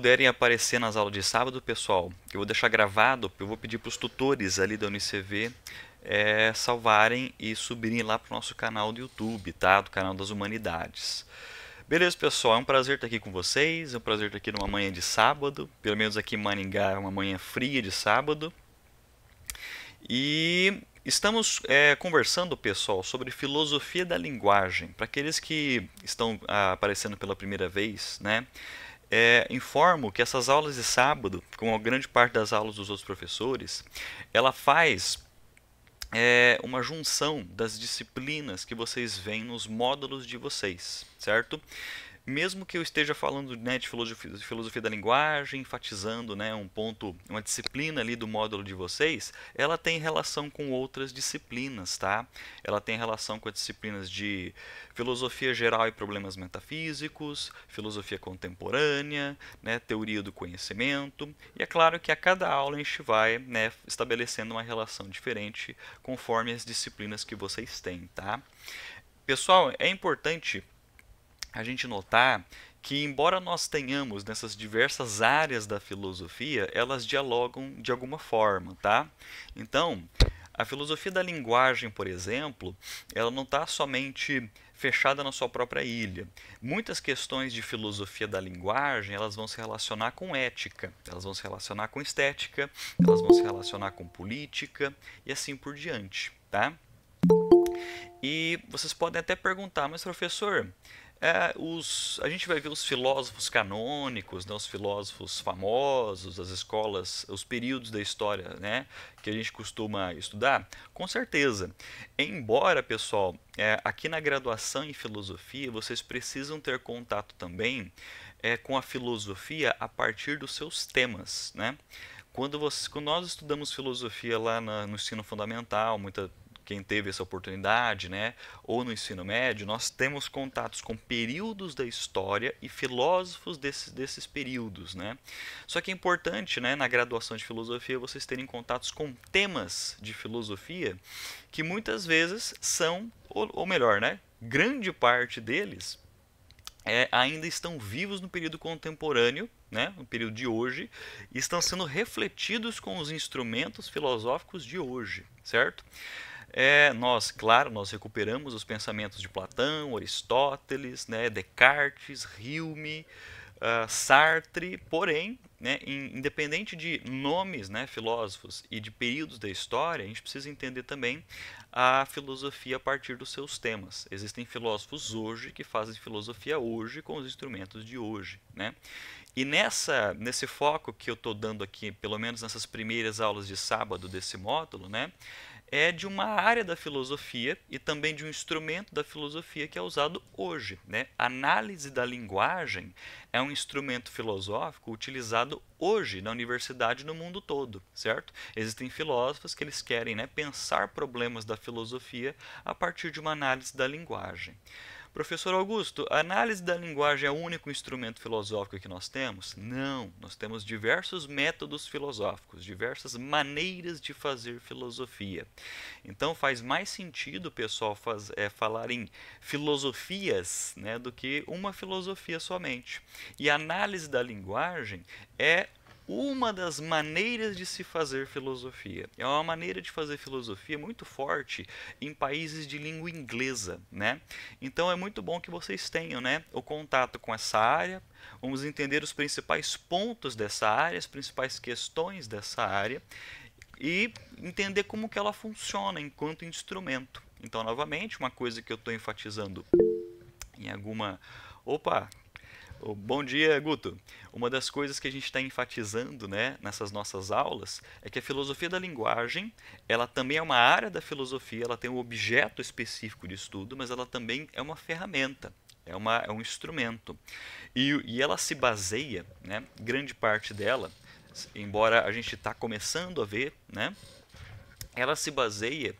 puderem aparecer nas aulas de sábado, pessoal, eu vou deixar gravado, eu vou pedir para os tutores ali da UniCV salvarem e subirem lá para o nosso canal do YouTube, tá? Do canal das Humanidades. Beleza, pessoal, é um prazer estar aqui com vocês, é um prazer estar aqui numa manhã de sábado, pelo menos aqui em Maringá é uma manhã fria de sábado. E estamos conversando, pessoal, sobre filosofia da linguagem. Para aqueles que estão aparecendo pela primeira vez, né? Informo que essas aulas de sábado, como a grande parte das aulas dos outros professores, ela faz uma junção das disciplinas que vocês veem nos módulos de vocês, certo? Mesmo que eu esteja falando, né, de filosofia da linguagem, enfatizando, né, um ponto, uma disciplina ali do módulo de vocês, ela tem relação com outras disciplinas, tá? Ela tem relação com as disciplinas de filosofia geral e problemas metafísicos, filosofia contemporânea, né, teoria do conhecimento. E é claro que a cada aula a gente vai, né, estabelecendo uma relação diferente conforme as disciplinas que vocês têm, tá? Pessoal, é importante a gente notar que, embora nós tenhamos nessas diversas áreas da filosofia, elas dialogam de alguma forma, tá? Então, a filosofia da linguagem, por exemplo, ela não está somente fechada na sua própria ilha. Muitas questões de filosofia da linguagem, elas vão se relacionar com ética, elas vão se relacionar com estética, elas vão se relacionar com política e assim por diante, tá? E vocês podem até perguntar, mas professor, a gente vai ver os filósofos canônicos, né, os filósofos famosos, as escolas, os períodos da história, né, que a gente costuma estudar? Com certeza. Embora, pessoal, aqui na graduação em filosofia, vocês precisam ter contato também com a filosofia a partir dos seus temas, né? Quando nós estudamos filosofia lá no ensino fundamental, quem teve essa oportunidade, né, ou no ensino médio, nós temos contatos com períodos da história e filósofos desses períodos, né? Só que é importante, né, na graduação de filosofia, vocês terem contatos com temas de filosofia que muitas vezes são, ou melhor, né, grande parte deles ainda estão vivos no período contemporâneo, né, no período de hoje, e estão sendo refletidos com os instrumentos filosóficos de hoje, certo? Nós recuperamos os pensamentos de Platão, Aristóteles, né, Descartes, Hume, Sartre, porém, né, independente de nomes, né, filósofos e de períodos da história, a gente precisa entender também a filosofia a partir dos seus temas. Existem filósofos hoje que fazem filosofia hoje com os instrumentos de hoje, né? E nesse foco que eu estou dando aqui, pelo menos nessas primeiras aulas de sábado desse módulo, né, é de uma área da filosofia e também de um instrumento da filosofia que é usado hoje, né? Análise da linguagem é um instrumento filosófico utilizado hoje na universidade no mundo todo, certo? Existem filósofos que eles querem, né, pensar problemas da filosofia a partir de uma análise da linguagem. Professor Augusto, a análise da linguagem é o único instrumento filosófico que nós temos? Não, nós temos diversos métodos filosóficos, diversas maneiras de fazer filosofia. Então faz mais sentido, pessoal, falar em filosofias, né, do que uma filosofia somente. E a análise da linguagem é uma das maneiras de se fazer filosofia. É uma maneira de fazer filosofia muito forte em países de língua inglesa, né? Então é muito bom que vocês tenham, né, o contato com essa área. Vamos entender os principais pontos dessa área, as principais questões dessa área e entender como que ela funciona enquanto instrumento. Então, novamente, uma coisa que eu estou enfatizando em alguma... Opa! Bom dia, Guto. Uma das coisas que a gente está enfatizando, né, nessas nossas aulas é que a filosofia da linguagem, ela também é uma área da filosofia, ela tem um objeto específico de estudo, mas ela também é uma ferramenta, é um instrumento. E ela se baseia, né, grande parte dela, embora a gente está começando a ver, né, ela se baseia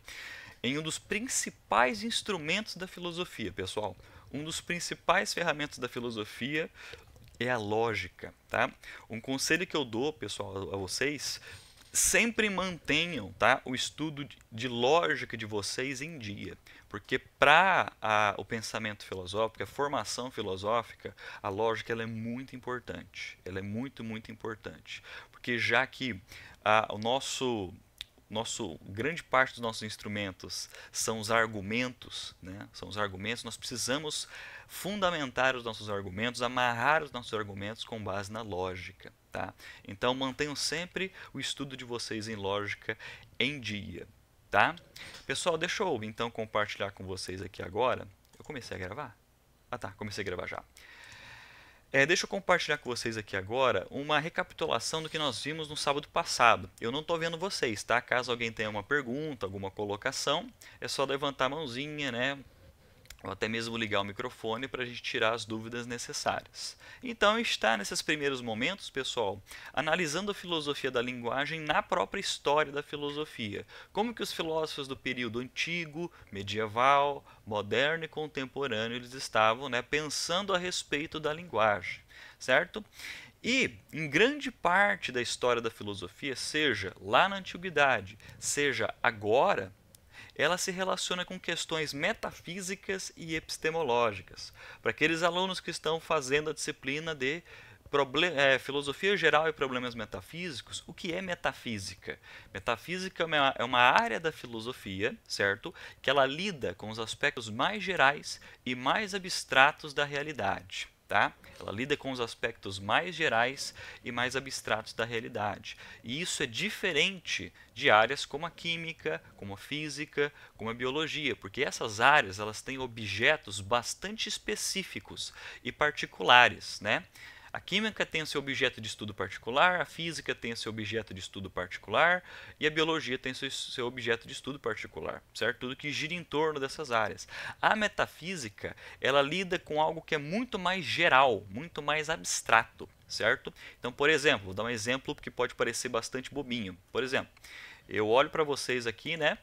em um dos principais instrumentos da filosofia, pessoal. Um dos principais ferramentas da filosofia é a lógica, tá? Um conselho que eu dou, pessoal, a vocês, sempre mantenham, tá, o estudo de lógica de vocês em dia, porque para o pensamento filosófico, a formação filosófica, a lógica ela é muito importante, ela é muito, muito importante, porque já que o nosso grande parte dos nossos instrumentos são os argumentos, né? São os argumentos, nós precisamos fundamentar os nossos argumentos, amarrar os nossos argumentos com base na lógica, tá? Então mantenham sempre o estudo de vocês em lógica em dia, tá? Pessoal, deixa eu então compartilhar com vocês aqui agora. Eu comecei a gravar? Ah tá, comecei a gravar já. Deixa eu compartilhar com vocês aqui agora uma recapitulação do que nós vimos no sábado passado. Eu não estou vendo vocês, tá? Caso alguém tenha uma pergunta, alguma colocação, é só levantar a mãozinha, né? Ou até mesmo ligar o microfone para a gente tirar as dúvidas necessárias. Então está nesses primeiros momentos, pessoal, analisando a filosofia da linguagem na própria história da filosofia. Como que os filósofos do período antigo, medieval, moderno e contemporâneo eles estavam, né, pensando a respeito da linguagem, certo? E, em grande parte da história da filosofia, seja lá na antiguidade, seja agora, ela se relaciona com questões metafísicas e epistemológicas. Para aqueles alunos que estão fazendo a disciplina de filosofia geral e problemas metafísicos, o que é metafísica? Metafísica é uma área da filosofia, certo? Que ela lida com os aspectos mais gerais e mais abstratos da realidade. Tá? Ela lida com os aspectos mais gerais e mais abstratos da realidade. E isso é diferente de áreas como a química, como a física, como a biologia, porque essas áreas elas têm objetos bastante específicos e particulares, né? A química tem o seu objeto de estudo particular, a física tem o seu objeto de estudo particular e a biologia tem o seu objeto de estudo particular, certo? Tudo que gira em torno dessas áreas. A metafísica, ela lida com algo que é muito mais geral, muito mais abstrato, certo? Então, por exemplo, vou dar um exemplo que pode parecer bastante bobinho. Por exemplo, eu olho para vocês aqui, né?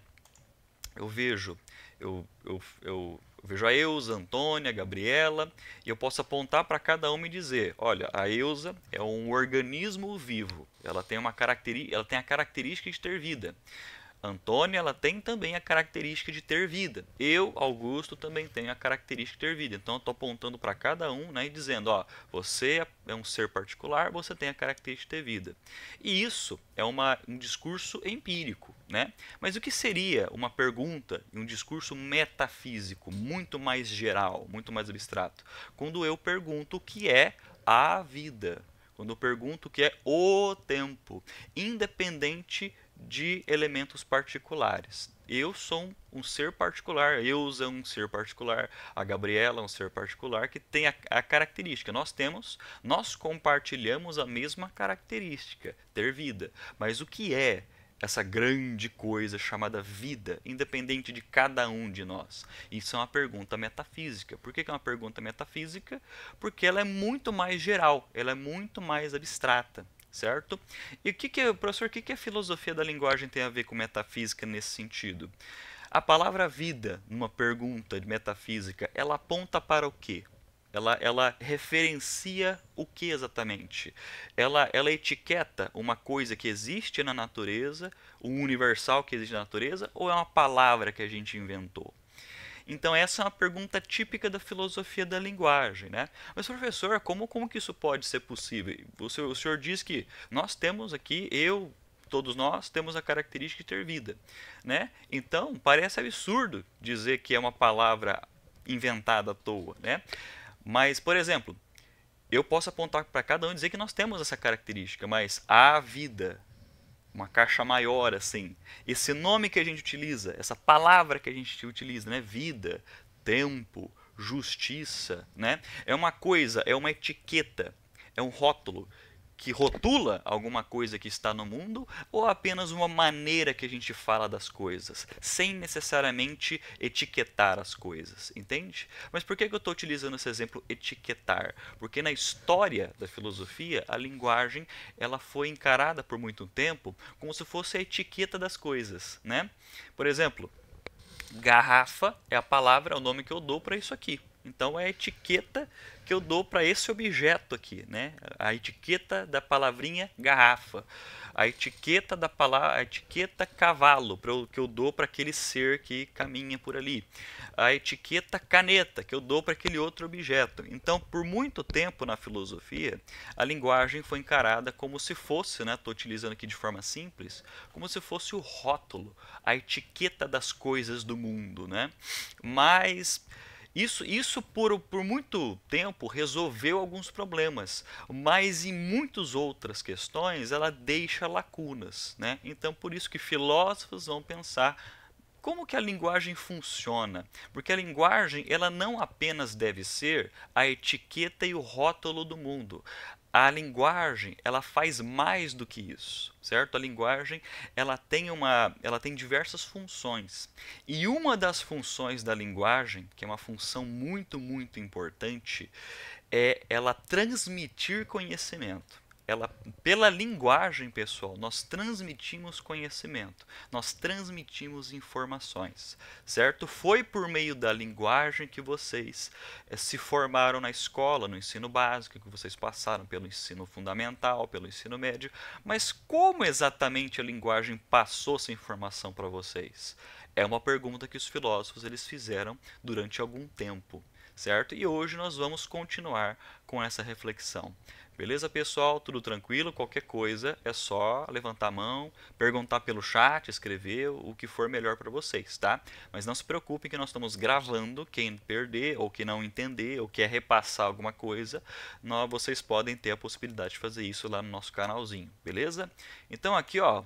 Eu vejo a Eusa, a Antônia, a Gabriela, e eu posso apontar para cada uma e dizer, olha, a Eusa é um organismo vivo, ela tem a característica de ter vida. A Antônia, ela tem também a característica de ter vida. Eu, Augusto, também tenho a característica de ter vida. Então, eu estou apontando para cada um, né, e dizendo, ó, você é um ser particular, você tem a característica de ter vida. E isso é um discurso empírico, né? Mas o que seria uma pergunta e um discurso metafísico, muito mais geral, muito mais abstrato? Quando eu pergunto o que é a vida. Quando eu pergunto o que é o tempo, independente de elementos particulares. Eu sou um ser particular, a Eusa é um ser particular, a Gabriela é um ser particular que tem a característica. Nós compartilhamos a mesma característica, ter vida. Mas o que é essa grande coisa chamada vida, independente de cada um de nós? Isso é uma pergunta metafísica. Por que é uma pergunta metafísica? Porque ela é muito mais geral, ela é muito mais abstrata. Certo? E professor, o que a filosofia da linguagem tem a ver com metafísica nesse sentido? A palavra vida, numa pergunta de metafísica, ela aponta para o quê? Ela referencia o que exatamente? Ela etiqueta uma coisa que existe na natureza, o universal que existe na natureza, ou é uma palavra que a gente inventou? Então essa é uma pergunta típica da filosofia da linguagem, né? Mas professor, como que isso pode ser possível? O senhor diz que nós temos aqui, todos nós temos a característica de ter vida, né? Então parece absurdo dizer que é uma palavra inventada à toa, né? Mas, por exemplo, eu posso apontar para cada um e dizer que nós temos essa característica, mas a vida, uma caixa maior assim, esse nome que a gente utiliza, essa palavra que a gente utiliza, né, vida, tempo, justiça, né, é uma coisa, é uma etiqueta, é um rótulo que rotula alguma coisa que está no mundo, ou apenas uma maneira que a gente fala das coisas, sem necessariamente etiquetar as coisas, entende? Mas por que eu estou utilizando esse exemplo etiquetar? Porque na história da filosofia, a linguagem ela foi encarada por muito tempo como se fosse a etiqueta das coisas, né? Por exemplo, garrafa é a palavra, é o nome que eu dou para isso aqui. Então é a etiqueta que eu dou para esse objeto aqui, né? A etiqueta da palavrinha garrafa, a etiqueta da palavra, a etiqueta cavalo, que eu dou para aquele ser que caminha por ali, a etiqueta caneta que eu dou para aquele outro objeto. Então, por muito tempo na filosofia, a linguagem foi encarada como se fosse, né? Estou utilizando aqui de forma simples, como se fosse o rótulo, a etiqueta das coisas do mundo, né? Mas isso por muito tempo resolveu alguns problemas, mas em muitas outras questões ela deixa lacunas, né? Então por isso que filósofos vão pensar como que a linguagem funciona? Porque a linguagem ela não apenas deve ser a etiqueta e o rótulo do mundo. A linguagem ela faz mais do que isso, certo? A linguagem ela tem diversas funções. E uma das funções da linguagem, que é uma função muito importante, é ela transmitir conhecimento. Ela, pela linguagem, pessoal, nós transmitimos conhecimento, nós transmitimos informações, certo? Foi por meio da linguagem que vocês se formaram na escola, no ensino básico, que vocês passaram pelo ensino fundamental, pelo ensino médio, mas como exatamente a linguagem passou essa informação para vocês? É uma pergunta que os filósofos eles fizeram durante algum tempo, certo? E hoje nós vamos continuar com essa reflexão. Beleza, pessoal? Tudo tranquilo? Qualquer coisa é só levantar a mão, perguntar pelo chat, escrever o que for melhor para vocês, tá? Mas não se preocupem que nós estamos gravando. Quem perder ou que não entender ou quer repassar alguma coisa, vocês podem ter a possibilidade de fazer isso lá no nosso canalzinho, beleza? Então aqui, ó,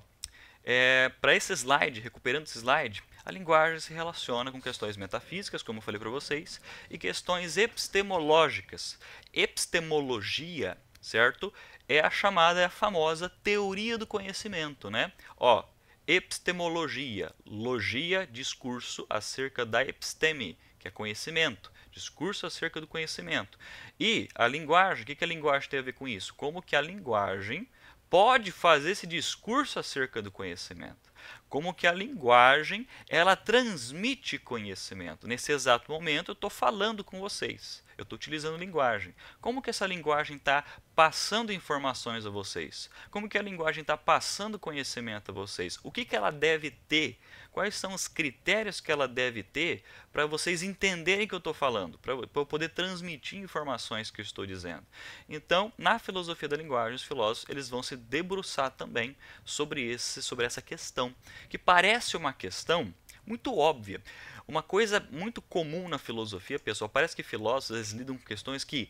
para esse slide, recuperando esse slide, a linguagem se relaciona com questões metafísicas, como eu falei para vocês, e questões epistemológicas. Epistemologia, certo? É a famosa teoria do conhecimento, né? Ó, epistemologia, logia, discurso acerca da episteme, que é conhecimento, discurso acerca do conhecimento. E a linguagem, o que a linguagem tem a ver com isso? Como que a linguagem pode fazer esse discurso acerca do conhecimento? Como que a linguagem ela transmite conhecimento? Nesse exato momento eu estou falando com vocês, eu estou utilizando linguagem. Como que essa linguagem está passando informações a vocês? Como que a linguagem está passando conhecimento a vocês? O que ela deve ter? Quais são os critérios que ela deve ter para vocês entenderem o que eu estou falando, para eu poder transmitir informações que eu estou dizendo? Então, na filosofia da linguagem, os filósofos eles vão se debruçar também sobre essa questão, que parece uma questão muito óbvia. Uma coisa muito comum na filosofia, pessoal, parece que filósofos eles lidam com questões que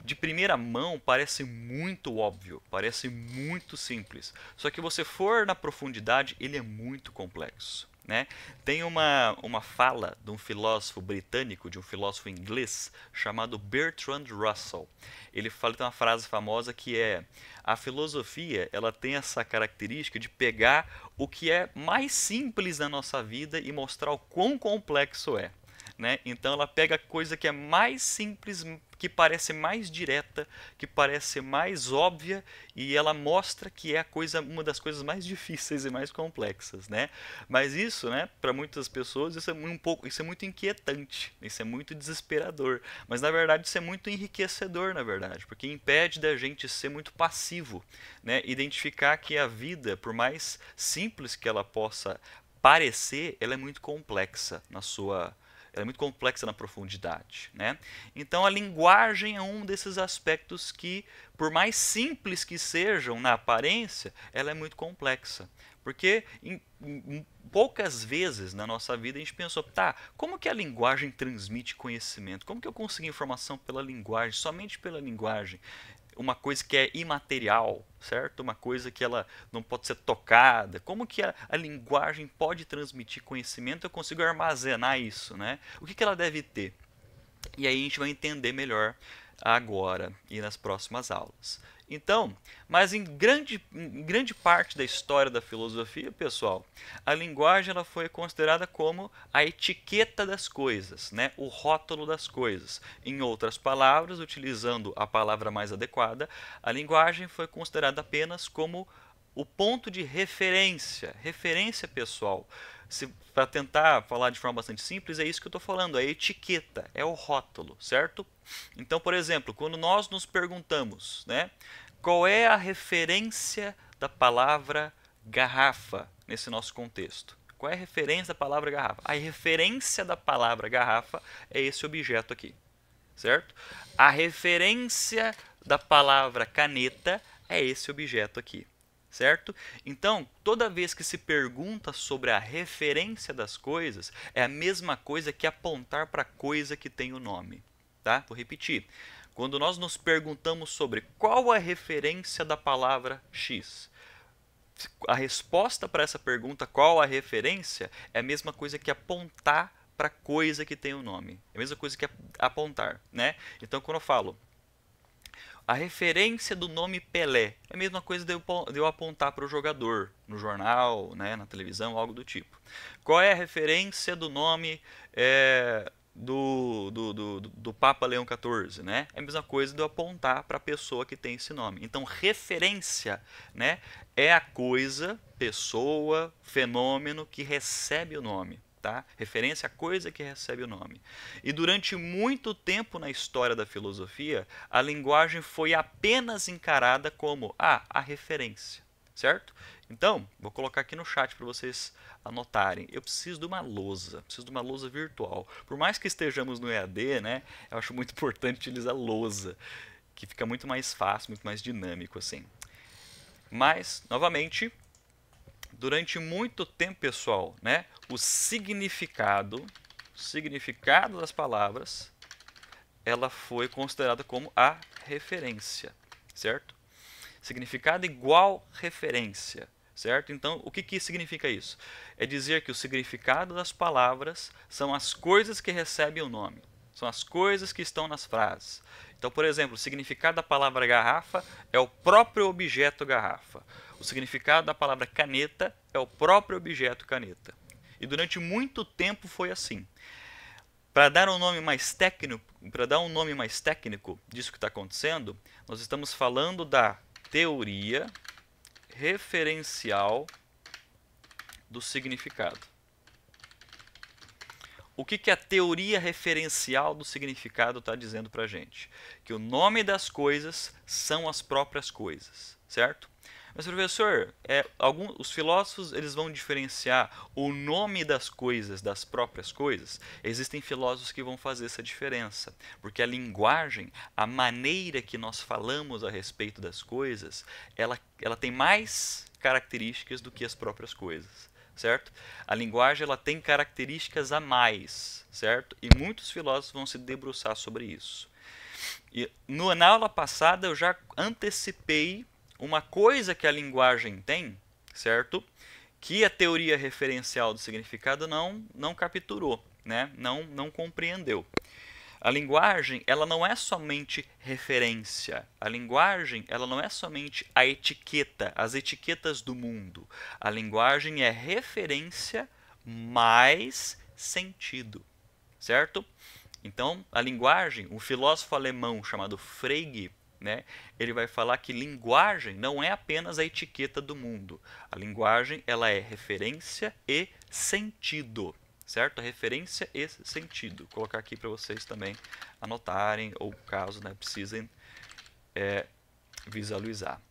de primeira mão parece muito óbvio, parece muito simples. Só que você for na profundidade, ele é muito complexo, né? Tem uma fala de um filósofo britânico, de um filósofo inglês, chamado Bertrand Russell. Ele fala, tem uma frase famosa que é: a filosofia ela tem essa característica de pegar o que é mais simples na nossa vida e mostrar o quão complexo é. Né? Então ela pega a coisa que é mais simples, que parece mais direta, que parece mais óbvia, e ela mostra que é uma das coisas mais difíceis e mais complexas, né? Mas isso, né, para muitas pessoas isso é muito inquietante, isso é muito desesperador, mas na verdade isso é muito enriquecedor, na verdade, porque impede da gente ser muito passivo, né? Identificar que a vida, por mais simples que ela possa parecer, ela é muito complexa ela é muito complexa na profundidade, né? Então a linguagem é um desses aspectos que, por mais simples que sejam na aparência, ela é muito complexa. Porque poucas vezes na nossa vida a gente pensou, tá, como que a linguagem transmite conhecimento? Como que eu consigo informação pela linguagem, somente pela linguagem? Uma coisa que é imaterial, certo? Uma coisa que ela não pode ser tocada. Como que a linguagem pode transmitir conhecimento? Eu consigo armazenar isso, né? O que ela deve ter? E aí a gente vai entender melhor agora e nas próximas aulas. Então, mas em grande parte da história da filosofia, pessoal, a linguagem ela foi considerada como a etiqueta das coisas, né? O rótulo das coisas. Em outras palavras, utilizando a palavra mais adequada, a linguagem foi considerada apenas como o ponto de referência, referência pessoal. Para tentar falar de forma bastante simples, é isso que eu estou falando, a etiqueta, é o rótulo, certo? Então, por exemplo, quando nós nos perguntamos, né, qual é a referência da palavra garrafa nesse nosso contexto? Qual é a referência da palavra garrafa? A referência da palavra garrafa é esse objeto aqui, certo? A referência da palavra caneta é esse objeto aqui, certo? Então, toda vez que se pergunta sobre a referência das coisas, é a mesma coisa que apontar para a coisa que tem o nome, tá? Vou repetir. Quando nós nos perguntamos sobre qual a referência da palavra X, a resposta para essa pergunta, qual a referência, é a mesma coisa que apontar para a coisa que tem o nome. É a mesma coisa que apontar, né? Então, quando eu falo a referência do nome Pelé, é a mesma coisa de eu apontar para o jogador no jornal, né, na televisão, algo do tipo. Qual é a referência do nome do Papa Leão XIV, né? É a mesma coisa de eu apontar para a pessoa que tem esse nome. Então, referência, né, é a coisa, pessoa, fenômeno que recebe o nome. Tá? Referência à coisa que recebe o nome. E durante muito tempo na história da filosofia, a linguagem foi apenas encarada como a referência, certo? Então, vou colocar aqui no chat para vocês anotarem. Eu preciso de uma lousa virtual. Por mais que estejamos no EAD, né, eu acho muito importante utilizar lousa, que fica muito mais fácil, muito mais dinâmico assim. Mas, novamente, durante muito tempo, pessoal, né, o significado das palavras, ela foi considerada como a referência, certo? Significado igual referência, certo? Então, o que significa isso? É dizer que o significado das palavras são as coisas que recebem o nome, são as coisas que estão nas frases. Então, por exemplo, o significado da palavra garrafa é o próprio objeto garrafa. O significado da palavra caneta é o próprio objeto caneta. E durante muito tempo foi assim. Para dar um nome mais técnico, disso que está acontecendo, nós estamos falando da teoria referencial do significado. O que a teoria referencial do significado está dizendo para a gente? Que o nome das coisas são as próprias coisas, certo? Mas, professor, os filósofos eles vão diferenciar o nome das coisas das próprias coisas? Existem filósofos que vão fazer essa diferença, porque a linguagem, a maneira que nós falamos a respeito das coisas, ela tem mais características do que as próprias coisas. Certo? A linguagem ela tem características a mais, certo? E muitos filósofos vão se debruçar sobre isso. E na aula passada eu já antecipei uma coisa que a linguagem tem, certo? Que a teoria referencial do significado não capturou, né? Não compreendeu. A linguagem, ela não é somente referência. A linguagem, ela não é somente a etiqueta, as etiquetas do mundo. A linguagem é referência mais sentido, certo? Então, a linguagem, um filósofo alemão chamado Frege, né, ele vai falar que linguagem não é apenas a etiqueta do mundo. A linguagem, ela é referência e sentido. Certo? A referência e sentido. Vou colocar aqui para vocês também anotarem, ou caso precisem visualizar.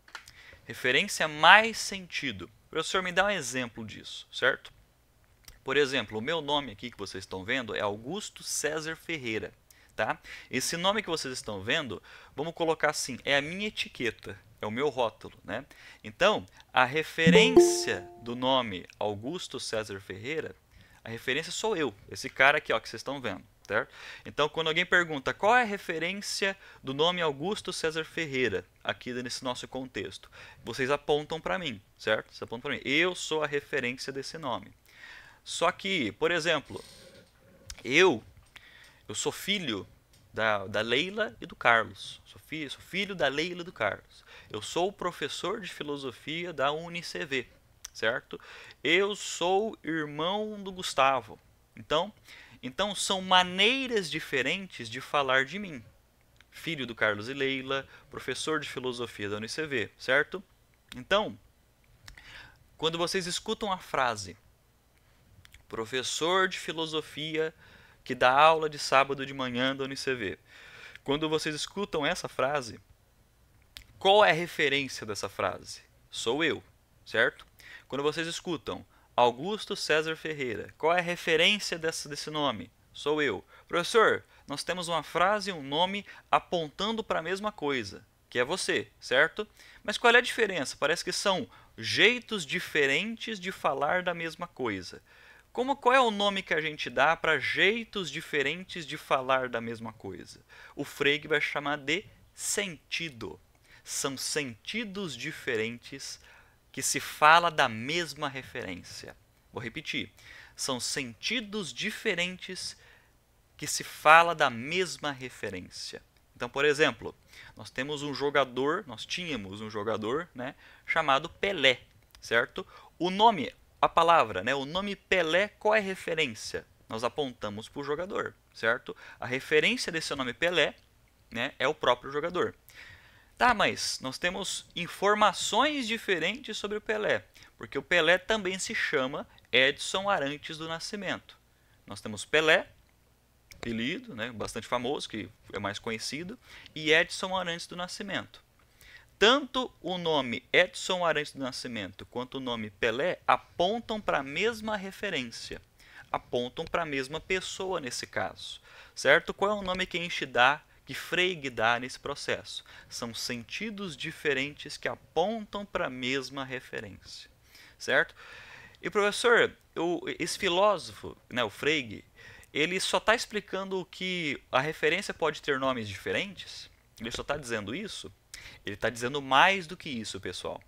Referência mais sentido. Professor, me dá um exemplo disso, certo? Por exemplo, o meu nome aqui que vocês estão vendo é Augusto César Ferreira. Tá? Esse nome que vocês estão vendo, vamos colocar assim, é a minha etiqueta, é o meu rótulo. Né? Então, a referência do nome Augusto César Ferreira, a referência sou eu, esse cara aqui ó, que vocês estão vendo. Certo? Então, quando alguém pergunta qual é a referência do nome Augusto César Ferreira, aqui nesse nosso contexto, vocês apontam para mim, certo? Vocês apontam para mim. Eu sou a referência desse nome. Só que, por exemplo, eu sou filho da Leila e do Carlos. Sou filho da Leila e do Carlos. Eu sou o professor de filosofia da UniCV. Certo? Eu sou irmão do Gustavo. Então são maneiras diferentes de falar de mim. Filho do Carlos e Leila, professor de filosofia da UniCV, certo? Então, Quando vocês escutam a frase professor de filosofia que dá aula de sábado de manhã da UniCV, quando vocês escutam essa frase, qual é a referência dessa frase? Sou eu, certo? Quando vocês escutam Augusto César Ferreira, qual é a referência desse nome? Sou eu. Professor, nós temos uma frase e um nome apontando para a mesma coisa, que é você, certo? Mas qual é a diferença? Parece que são jeitos diferentes de falar da mesma coisa. Qual é o nome que a gente dá para jeitos diferentes de falar da mesma coisa? O Frege vai chamar de sentido. São sentidos diferentes que se fala da mesma referência. Vou repetir. São sentidos diferentes que se fala da mesma referência. Então, por exemplo, nós tínhamos um jogador, né, chamado Pelé, certo? O nome, a palavra, né, o nome Pelé, qual é a referência? Nós apontamos para o jogador, certo? A referência desse nome Pelé, né, é o próprio jogador. Tá, mas nós temos informações diferentes sobre o Pelé, porque o Pelé também se chama Edson Arantes do Nascimento. Nós temos Pelé, apelido, né, bastante famoso, que é mais conhecido, e Edson Arantes do Nascimento. Tanto o nome Edson Arantes do Nascimento quanto o nome Pelé apontam para a mesma referência, apontam para a mesma pessoa nesse caso, certo? Qual é o nome que a gente dá, que Frege dá nesse processo? São sentidos diferentes que apontam para a mesma referência, certo? E professor, esse filósofo, né, o Frege, ele só está explicando que a referência pode ter nomes diferentes? Ele só está dizendo isso? Ele está dizendo mais do que isso, pessoal.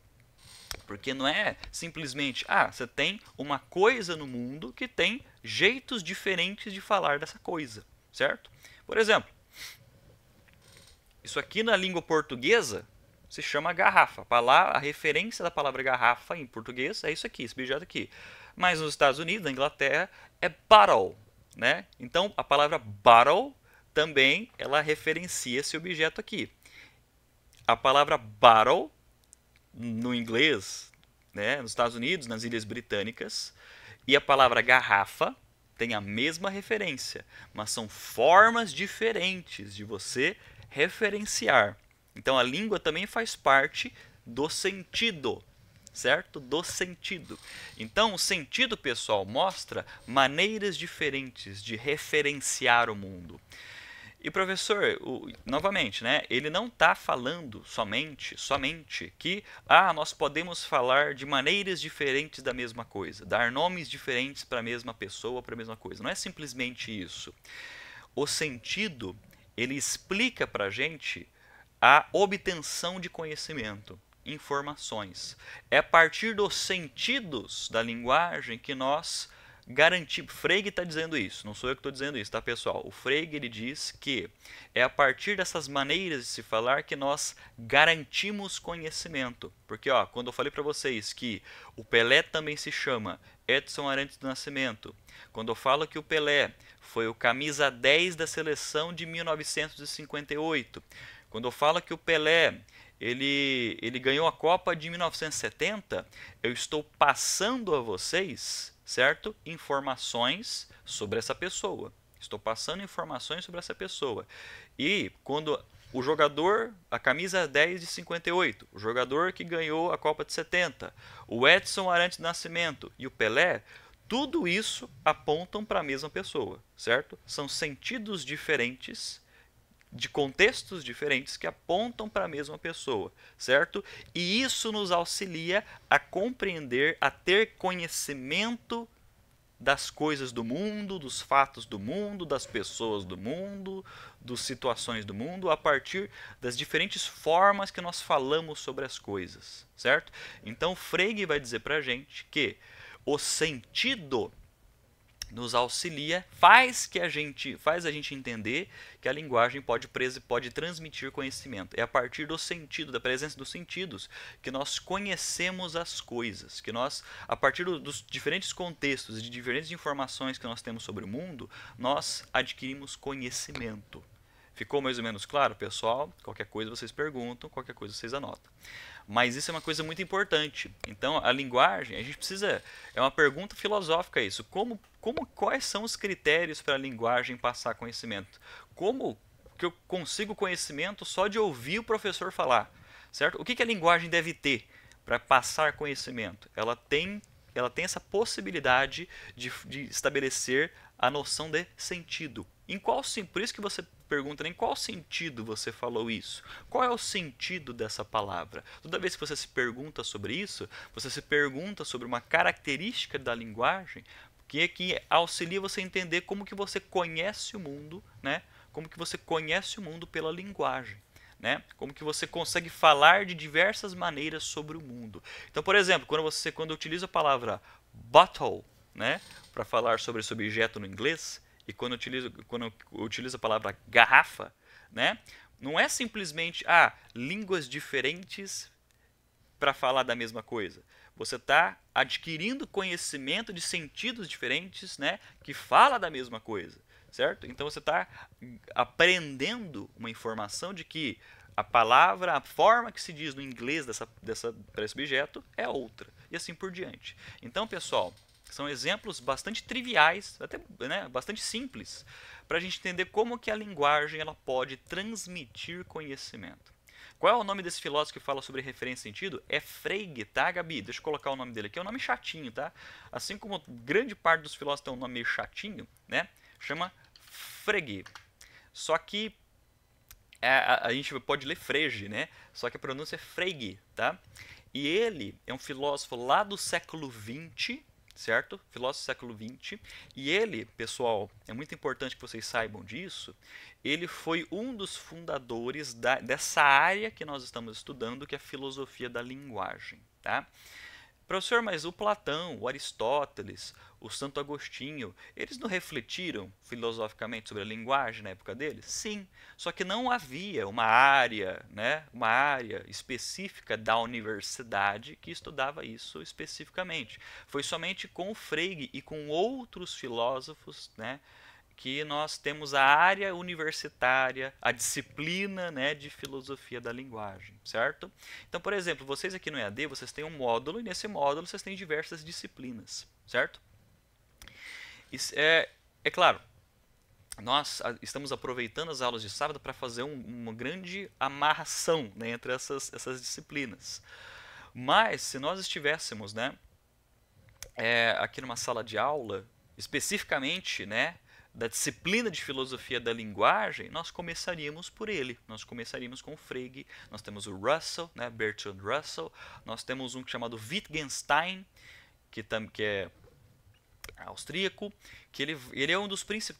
Porque não é simplesmente, você tem uma coisa no mundo que tem jeitos diferentes de falar dessa coisa, certo? Por exemplo, isso aqui na língua portuguesa se chama garrafa. A referência da palavra garrafa em português é isso aqui, esse objeto aqui. Mas nos Estados Unidos, na Inglaterra, é bottle, né? Então, a palavra bottle também ela referencia esse objeto aqui. A palavra bottle, no inglês, né, nos Estados Unidos, nas Ilhas Britânicas, e a palavra garrafa tem a mesma referência, mas são formas diferentes de você referenciar. Então a língua também faz parte do sentido, certo? Do sentido. Então o sentido, pessoal, mostra maneiras diferentes de referenciar o mundo. E professor, novamente, né, ele não está falando somente que nós podemos falar de maneiras diferentes da mesma coisa, dar nomes diferentes para a mesma pessoa, para a mesma coisa. Não é simplesmente isso. O sentido, ele explica para a gente a obtenção de conhecimento, informações. É a partir dos sentidos da linguagem que nós garantimos. Frege está dizendo isso, não sou eu que estou dizendo isso, tá, pessoal? O Frege ele diz que é a partir dessas maneiras de se falar que nós garantimos conhecimento. Porque, quando eu falei para vocês que o Pelé também se chama Edson Arantes do Nascimento, quando eu falo que o Pelé foi o camisa 10 da seleção de 1958, quando eu falo que o Pelé ele ganhou a Copa de 1970, eu estou passando a vocês, certo? Informações sobre essa pessoa. Estou passando informações sobre essa pessoa. E quando o jogador, a camisa 10 de 58, o jogador que ganhou a Copa de 70, o Edson Arantes do Nascimento e o Pelé, tudo isso apontam para a mesma pessoa, certo? São sentidos diferentes, de contextos diferentes que apontam para a mesma pessoa, certo? E isso nos auxilia a compreender, a ter conhecimento das coisas do mundo, dos fatos do mundo, das pessoas do mundo, das situações do mundo, a partir das diferentes formas que nós falamos sobre as coisas, certo? Então Frege vai dizer para a gente que o sentido nos auxilia, faz a gente entender que a linguagem pode transmitir conhecimento. É a partir do sentido, da presença dos sentidos, que nós conhecemos as coisas, que nós, a partir dos diferentes contextos e de diferentes informações que nós temos sobre o mundo, nós adquirimos conhecimento. Ficou mais ou menos claro, pessoal? Qualquer coisa vocês perguntam, qualquer coisa vocês anotam. Mas isso é uma coisa muito importante. Então, a linguagem, a gente precisa... É uma pergunta filosófica isso. Quais são os critérios para a linguagem passar conhecimento? Como que eu consigo conhecimento só de ouvir o professor falar? Certo? O que a linguagem deve ter para passar conhecimento? Ela tem essa possibilidade de estabelecer a noção de sentido. Por isso que você pergunta, em qual sentido você falou isso? Qual é o sentido dessa palavra? Toda vez que você se pergunta sobre isso, você se pergunta sobre uma característica da linguagem que auxilia você a entender como que você conhece o mundo, né? Como que você conhece o mundo pela linguagem. Né? Como que você consegue falar de diversas maneiras sobre o mundo. Então, por exemplo, quando utiliza a palavra bottle, né, para falar sobre esse objeto no inglês, e quando utiliza a palavra garrafa, né, não é simplesmente línguas diferentes para falar da mesma coisa. Você está adquirindo conhecimento de sentidos diferentes, né, que fala da mesma coisa. Certo? Então você está aprendendo uma informação de que a palavra, a forma que se diz no inglês para esse objeto é outra. E assim por diante. Então, pessoal, são exemplos bastante triviais, até bastante simples, para a gente entender como que a linguagem ela pode transmitir conhecimento. Qual é o nome desse filósofo que fala sobre referência e sentido? É Frege, tá, Gabi? Deixa eu colocar o nome dele aqui. É um nome chatinho, tá? Assim como grande parte dos filósofos tem um nome meio chatinho, né? Chama Frege. Só que a gente pode ler Frege, né? Só que a pronúncia é Frege, tá? E ele é um filósofo lá do século XX, certo? Filósofo do século XX. E ele, pessoal, é muito importante que vocês saibam disso, ele foi um dos fundadores dessa área que nós estamos estudando, que é a filosofia da linguagem, tá? Professor, mas o Platão, o Aristóteles, o Santo Agostinho, eles não refletiram filosoficamente sobre a linguagem na época deles? Sim, só que não havia uma área específica da universidade que estudava isso especificamente. Foi somente com o Frege e com outros filósofos, né, que nós temos a área universitária, a disciplina, né, de filosofia da linguagem, certo? Então, por exemplo, vocês aqui no EAD, vocês têm um módulo e nesse módulo vocês têm diversas disciplinas, certo? É claro, nós estamos aproveitando as aulas de sábado para fazer uma grande amarração, né, entre essas disciplinas. Mas, se nós estivéssemos, né, aqui numa sala de aula, especificamente, né, da disciplina de filosofia da linguagem, nós começaríamos por ele. Nós começaríamos com o Frege, nós temos o Russell, né, Bertrand Russell, nós temos um chamado Wittgenstein, que é austríaco, que ele é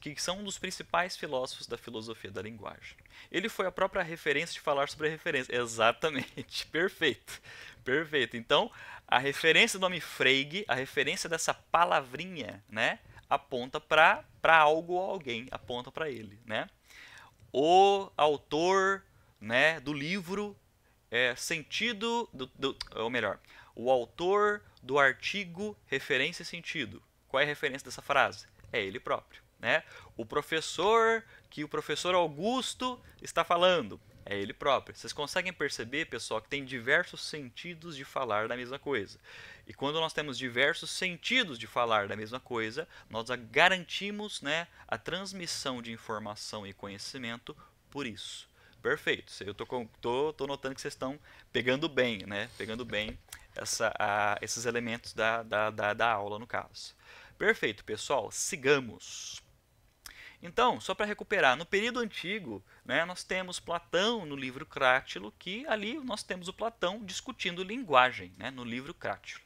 que são um dos principais filósofos da filosofia da linguagem. Ele foi a própria referência de falar sobre a referência. Exatamente, perfeito. Perfeito. Então, a referência do nome Frege, a referência dessa palavrinha, né, aponta para algo ou alguém, aponta para ele, né? O autor, né, do livro ou melhor, o autor do artigo referência e sentido. Qual é a referência dessa frase? É ele próprio, né? O professor que o professor Augusto está falando é ele próprio. Vocês conseguem perceber, pessoal, que tem diversos sentidos de falar da mesma coisa. E quando nós temos diversos sentidos de falar da mesma coisa, nós garantimos, né, a transmissão de informação e conhecimento por isso. Perfeito. Eu tô notando que vocês estão pegando bem, né? Pegando bem esses elementos da aula, no caso. Perfeito, pessoal. Sigamos. Então, só para recuperar, no período antigo, né, nós temos Platão no livro Crátilo, que ali nós temos o Platão discutindo linguagem, né, no livro Crátilo.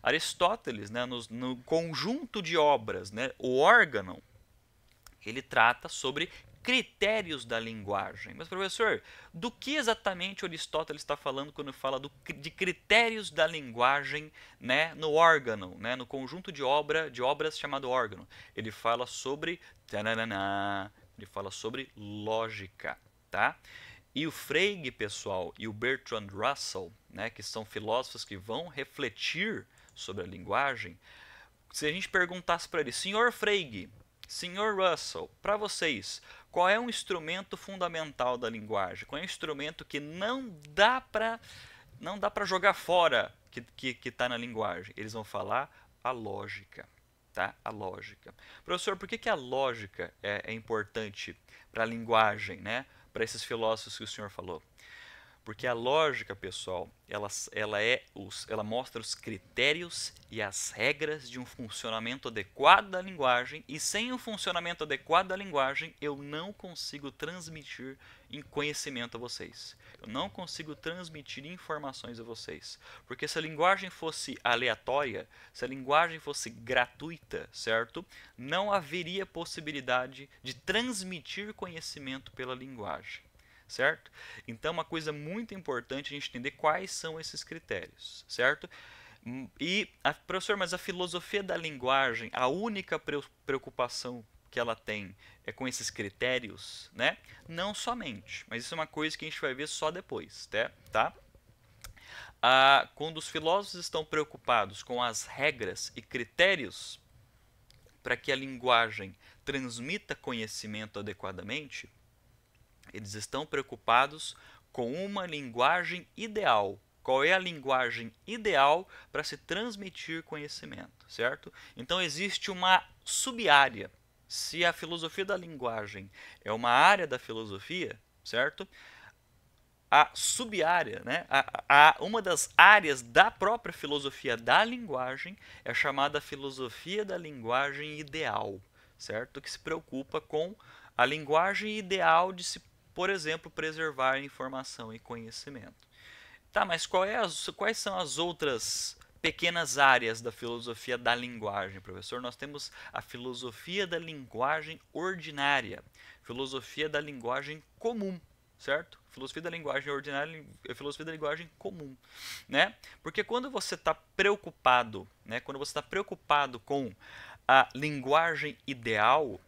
Aristóteles, né, no conjunto de obras, né, o Órganon, ele trata sobre critérios da linguagem. Mas, professor, do que exatamente Aristóteles está falando quando fala de critérios da linguagem, né, no Órganon, né, no conjunto de obras chamado Órganon? Ele fala sobre lógica, tá? E o Frege, pessoal, e o Bertrand Russell, né, que são filósofos que vão refletir sobre a linguagem, se a gente perguntasse para ele, senhor Frege, Senhor Russell, para vocês, qual é um instrumento fundamental da linguagem? Qual é um instrumento que não dá para jogar fora que está na linguagem? Eles vão falar a lógica, tá? A lógica. Professor, por que a lógica é importante para a linguagem, né? Para esses filósofos que o senhor falou? Porque a lógica, pessoal, ela mostra os critérios e as regras de um funcionamento adequado da linguagem, e sem um funcionamento adequado da linguagem, eu não consigo transmitir conhecimento a vocês. Eu não consigo transmitir informações a vocês. Porque se a linguagem fosse aleatória, se a linguagem fosse gratuita, certo? Não haveria possibilidade de transmitir conhecimento pela linguagem. Certo? Então, uma coisa muito importante a gente entender quais são esses critérios, certo? E, professor, mas a filosofia da linguagem, a única preocupação que ela tem é com esses critérios, né? Não somente, mas isso é uma coisa que a gente vai ver só depois, tá? Quando os filósofos estão preocupados com as regras e critérios para que a linguagem transmita conhecimento adequadamente, eles estão preocupados com uma linguagem ideal. Qual é a linguagem ideal para se transmitir conhecimento, certo? Então existe uma sub-área. Se a filosofia da linguagem é uma área da filosofia, certo? A sub-área, né? Uma das áreas da própria filosofia da linguagem é chamada filosofia da linguagem ideal, certo? Que se preocupa com a linguagem ideal de se, por exemplo, preservar informação e conhecimento. Tá, mas quais são as outras pequenas áreas da filosofia da linguagem, professor? Nós temos a filosofia da linguagem ordinária, filosofia da linguagem comum, certo? Filosofia da linguagem ordinária e filosofia da linguagem comum, né? Porque quando você está preocupado, né? Quando você está preocupado com a linguagem ideal,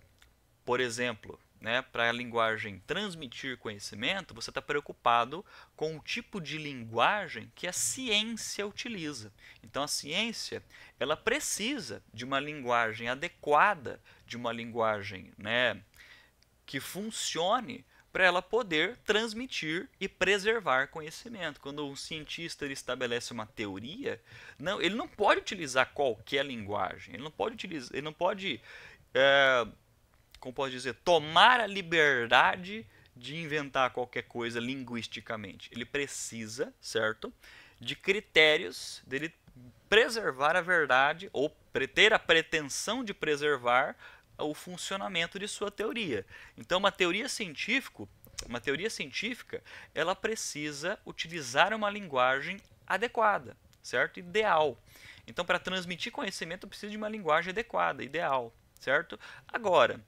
por exemplo, né, para a linguagem transmitir conhecimento, você está preocupado com o tipo de linguagem que a ciência utiliza. Então, a ciência ela precisa de uma linguagem adequada, de uma linguagem, né, que funcione para ela poder transmitir e preservar conhecimento. Quando um cientista ele estabelece uma teoria, ele não pode utilizar qualquer linguagem. Ele não pode como posso dizer, tomar a liberdade de inventar qualquer coisa linguisticamente. Ele precisa, certo, de critérios dele preservar a verdade ou ter a pretensão de preservar o funcionamento de sua teoria. Então, uma teoria científica, ela precisa utilizar uma linguagem adequada, certo? Ideal. Então, para transmitir conhecimento, precisa de uma linguagem adequada, ideal, certo? Agora,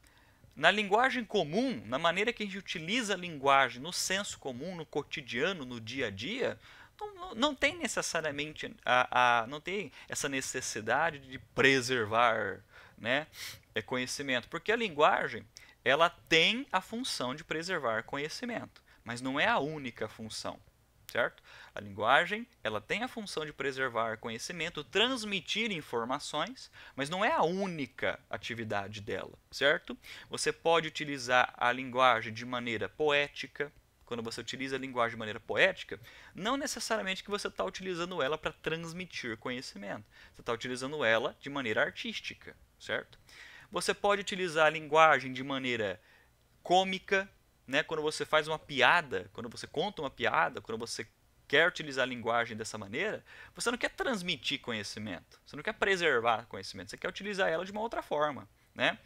na linguagem comum, na maneira que a gente utiliza a linguagem no senso comum, no cotidiano, no dia a dia, não tem necessariamente não tem essa necessidade de preservar, né, conhecimento, porque a linguagem ela tem a função de preservar conhecimento, mas não é a única função. Certo? A linguagem ela tem a função de preservar conhecimento, transmitir informações, mas não é a única atividade dela, certo? Você pode utilizar a linguagem de maneira poética. Quando você utiliza a linguagem de maneira poética, não necessariamente que você está utilizando ela para transmitir conhecimento. Você está utilizando ela de maneira artística, certo? Você pode utilizar a linguagem de maneira cômica, né? Quando você faz uma piada, quando você conta uma piada, quando você quer utilizar a linguagem dessa maneira, você não quer transmitir conhecimento, você não quer preservar conhecimento, você quer utilizar ela de uma outra forma, né?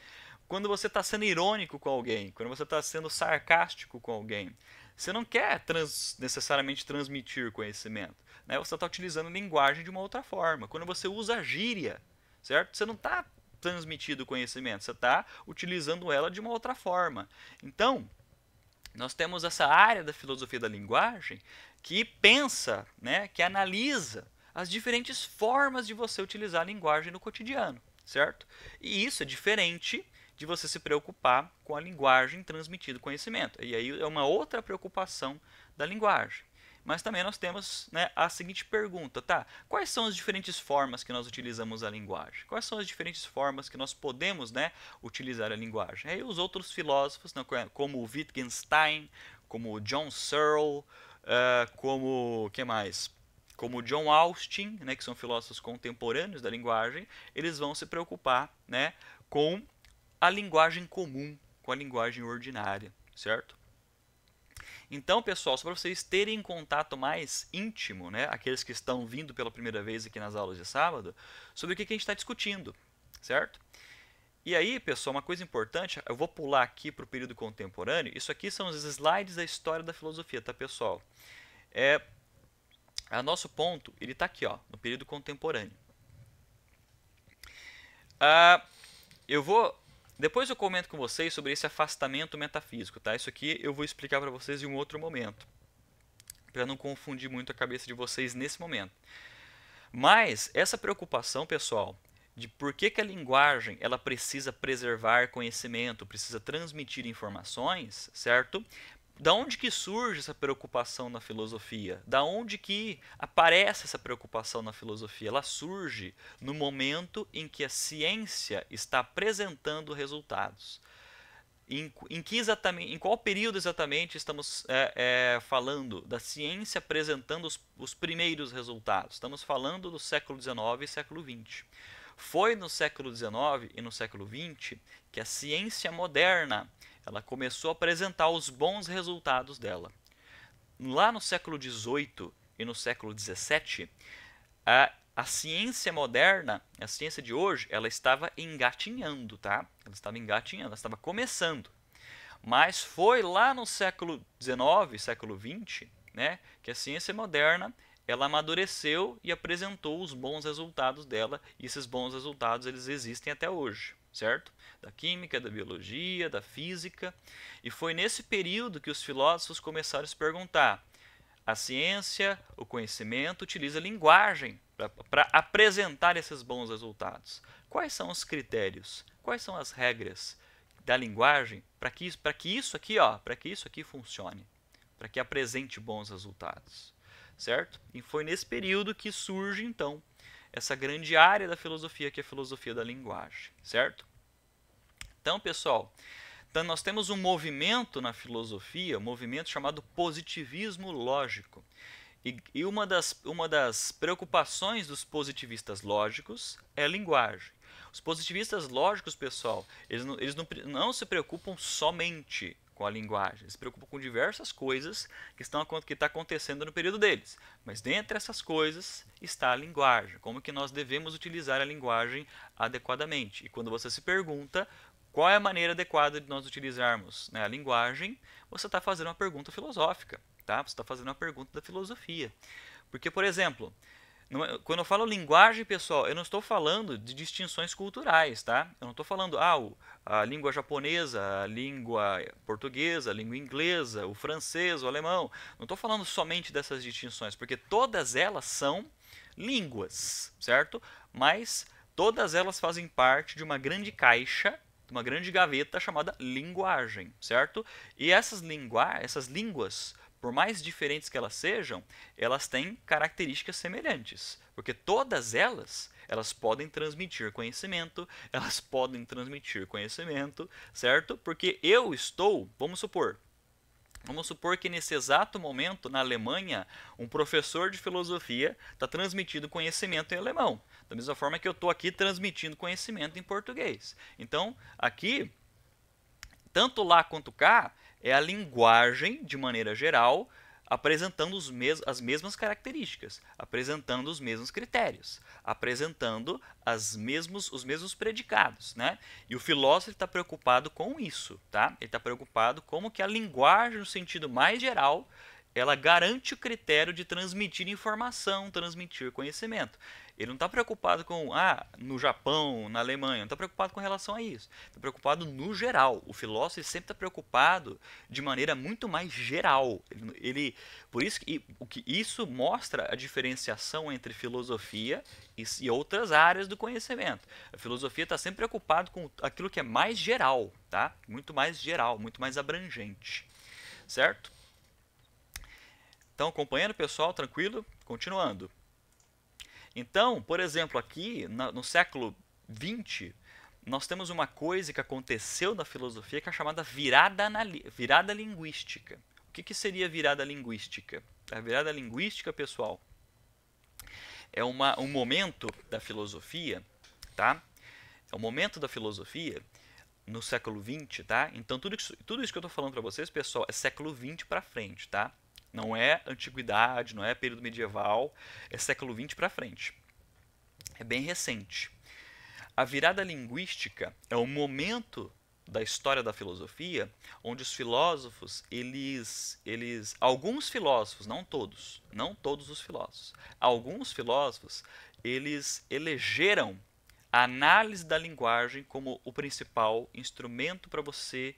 Quando você está sendo irônico com alguém, quando você está sendo sarcástico com alguém, você não quer necessariamente transmitir conhecimento, né? Você está utilizando a linguagem de uma outra forma. Quando você usa gíria, certo? Você não está transmitindo conhecimento, você está utilizando ela de uma outra forma. Então, nós temos essa área da filosofia da linguagem que pensa, né, que analisa as diferentes formas de você utilizar a linguagem no cotidiano, certo? E isso é diferente de você se preocupar com a linguagem transmitindo conhecimento. E aí é uma outra preocupação da linguagem. mas também nós temos, né, a seguinte pergunta, tá? Quais são as diferentes formas que nós utilizamos a linguagem? Quais são as diferentes formas que nós podemos, né, utilizar a linguagem? Aí os outros filósofos, né, como Wittgenstein, como John Searle, como que mais? Como John Austin, né, que são filósofos contemporâneos da linguagem, eles vão se preocupar, né, com a linguagem comum, com a linguagem ordinária, certo? Então, pessoal, só para vocês terem contato mais íntimo, né, aqueles que estão vindo pela primeira vez aqui nas aulas de sábado, sobre o que a gente está discutindo, certo? E aí, pessoal, uma coisa importante, eu vou pular aqui para o período contemporâneo. Isso aqui são os slides da história da filosofia, tá, pessoal? Nosso ponto, ele está aqui, ó, no período contemporâneo. Depois eu comento com vocês sobre esse afastamento metafísico, tá? Isso aqui eu vou explicar para vocês em um outro momento, para não confundir muito a cabeça de vocês nesse momento. Mas essa preocupação, pessoal, de por que a linguagem ela precisa preservar conhecimento, precisa transmitir informações, certo? Da onde que surge essa preocupação na filosofia? Da onde que aparece essa preocupação na filosofia? Ela surge no momento em que a ciência está apresentando resultados. Em qual período exatamente estamos falando da ciência apresentando os primeiros resultados? Estamos falando do século XIX e século XX. Foi no século XIX e no século XX que a ciência moderna ela começou a apresentar os bons resultados dela. Lá no século XVIII e no século XVII, a ciência moderna, a ciência de hoje, ela estava engatinhando, tá? Ela estava engatinhando, ela estava começando. Mas foi lá no século XIX, século XX, né, que a ciência moderna ela amadureceu e apresentou os bons resultados dela, e esses bons resultados eles existem até hoje, certo? Da química, da biologia, da física. E foi nesse período que os filósofos começaram a se perguntar: a ciência, o conhecimento utiliza a linguagem para apresentar esses bons resultados. Quais são os critérios? Quais são as regras da linguagem para que isso aqui funcione, para que apresente bons resultados, certo? E foi nesse período que surge então essa grande área da filosofia, que é a filosofia da linguagem, certo? Então, pessoal, nós temos um movimento na filosofia, um movimento chamado positivismo lógico. E uma das preocupações dos positivistas lógicos é a linguagem. Os positivistas lógicos, pessoal, eles não se preocupam somente com a linguagem, eles se preocupam com diversas coisas que está acontecendo no período deles. Mas dentre essas coisas está a linguagem, como que nós devemos utilizar a linguagem adequadamente. E quando você se pergunta qual é a maneira adequada de nós utilizarmos, né, a linguagem, você está fazendo uma pergunta filosófica, tá? Você está fazendo uma pergunta da filosofia. Porque, por exemplo, quando eu falo linguagem, pessoal, eu não estou falando de distinções culturais, tá? Eu não estou falando a língua japonesa, a língua portuguesa, a língua inglesa, o francês, o alemão. Não estou falando somente dessas distinções, porque todas elas são línguas, certo? Mas todas elas fazem parte de uma grande caixa, de uma grande gaveta chamada linguagem, certo? E essas línguas, por mais diferentes que elas sejam, elas têm características semelhantes, porque todas elas podem transmitir conhecimento, certo? Porque vamos supor que nesse exato momento, na Alemanha, um professor de filosofia está transmitindo conhecimento em alemão, da mesma forma que eu estou aqui transmitindo conhecimento em português. Então, aqui, tanto lá quanto cá, é a linguagem, de maneira geral, apresentando as mesmas características, apresentando os mesmos critérios, apresentando os mesmos predicados, né? E o filósofo está preocupado com isso, tá? Ele está preocupado como que a linguagem, no sentido mais geral, ela garante o critério de transmitir informação, transmitir conhecimento. Ele não está preocupado com, no Japão, na Alemanha, não está preocupado com relação a isso. Está preocupado no geral. O filósofo sempre está preocupado de maneira muito mais geral. Por isso que isso mostra a diferenciação entre filosofia e outras áreas do conhecimento. A filosofia está sempre preocupada com aquilo que é mais geral, tá? Muito mais geral, muito mais abrangente, certo? Estão acompanhando, pessoal? Tranquilo? Continuando. Então, por exemplo, aqui no século XX, nós temos uma coisa que aconteceu na filosofia que é chamada virada linguística. O que seria virada linguística? A virada linguística, pessoal, é um momento da filosofia, tá? É um momento da filosofia no século XX, tá? Então tudo isso que eu estou falando para vocês, pessoal, é século XX para frente, tá? Não é antiguidade, não é período medieval, é século XX para frente. É bem recente. A virada linguística é um momento da história da filosofia onde os filósofos, alguns filósofos, não todos os filósofos, alguns filósofos, eles elegeram a análise da linguagem como o principal instrumento para você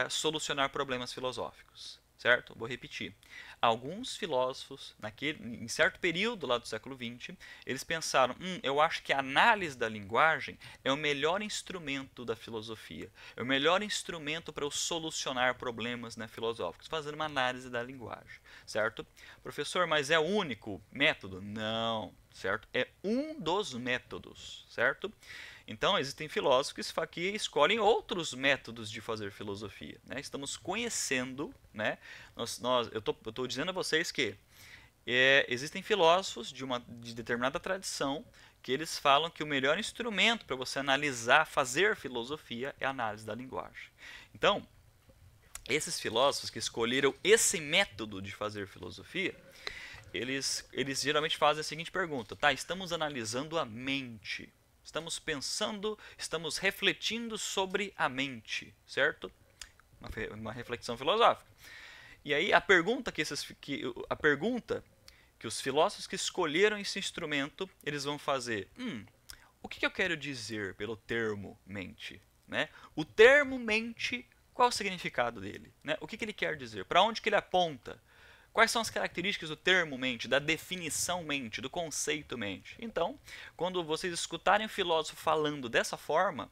solucionar problemas filosóficos. Certo? Vou repetir. Alguns filósofos, em certo período lá do século XX, eles pensaram, eu acho que a análise da linguagem é o melhor instrumento da filosofia, é o melhor instrumento para eu solucionar problemas, né, filosóficos, fazendo uma análise da linguagem, certo? Professor, mas é o único método? Não, certo? É um dos métodos, certo? Então, existem filósofos que escolhem outros métodos de fazer filosofia. Né? Estamos conhecendo, né? Eu estou dizendo a vocês que existem filósofos de determinada tradição que eles falam que o melhor instrumento para você analisar, fazer filosofia é a análise da linguagem. Então, esses filósofos que escolheram esse método de fazer filosofia, eles geralmente fazem a seguinte pergunta, tá? Estamos analisando a mente. Estamos pensando, estamos refletindo sobre a mente, certo? Uma reflexão filosófica. E aí a pergunta que os filósofos que escolheram esse instrumento, eles vão fazer, o que eu quero dizer pelo termo mente? Né? O termo mente, qual o significado dele? Né? O que ele quer dizer? Para onde que ele aponta? Quais são as características do termo mente, da definição mente, do conceito mente? Então, quando vocês escutarem um filósofo falando dessa forma,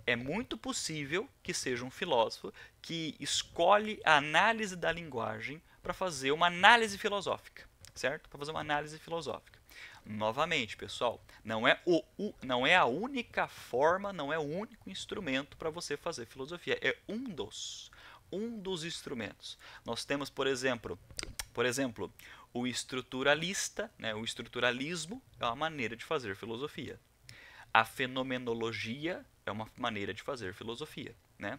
é muito possível que seja um filósofo que escolhe a análise da linguagem para fazer uma análise filosófica, certo? Para fazer uma análise filosófica. Novamente, pessoal, não é a única forma, não é o único instrumento para você fazer filosofia, é um dos instrumentos. Nós temos, por exemplo, o estruturalista, né? O estruturalismo é uma maneira de fazer filosofia. A fenomenologia é uma maneira de fazer filosofia, né?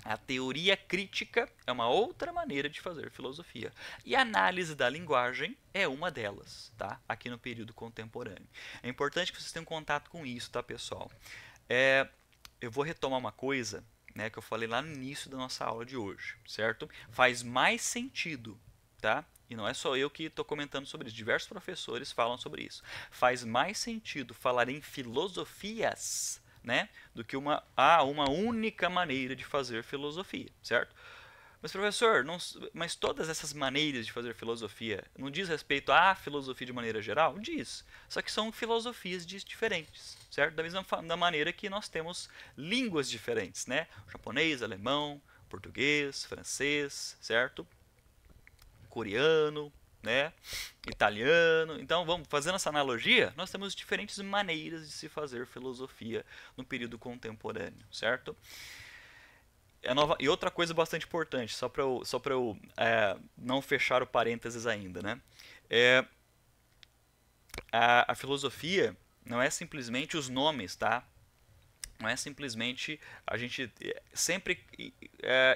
A teoria crítica é uma outra maneira de fazer filosofia. E a análise da linguagem é uma delas, tá? Aqui no período contemporâneo. É importante que vocês tenham contato com isso, tá, pessoal? Eu vou retomar uma coisa, né, que eu falei lá no início da nossa aula de hoje, certo? Faz mais sentido, tá? E não é só eu que estou comentando sobre isso, diversos professores falam sobre isso. Faz mais sentido falar em filosofias, né, do que uma única maneira de fazer filosofia, certo? Mas professor, mas todas essas maneiras de fazer filosofia não diz respeito à filosofia de maneira geral? Diz, só que são filosofias diferentes, certo? Da mesma maneira que nós temos línguas diferentes, né? Japonês, alemão, português, francês, certo? Coreano, né? Italiano. Então, vamos fazendo essa analogia, nós temos diferentes maneiras de se fazer filosofia no período contemporâneo, certo? E outra coisa bastante importante, só para eu não fechar o parênteses ainda, né? A filosofia não é simplesmente os nomes, tá? Não é simplesmente a gente sempre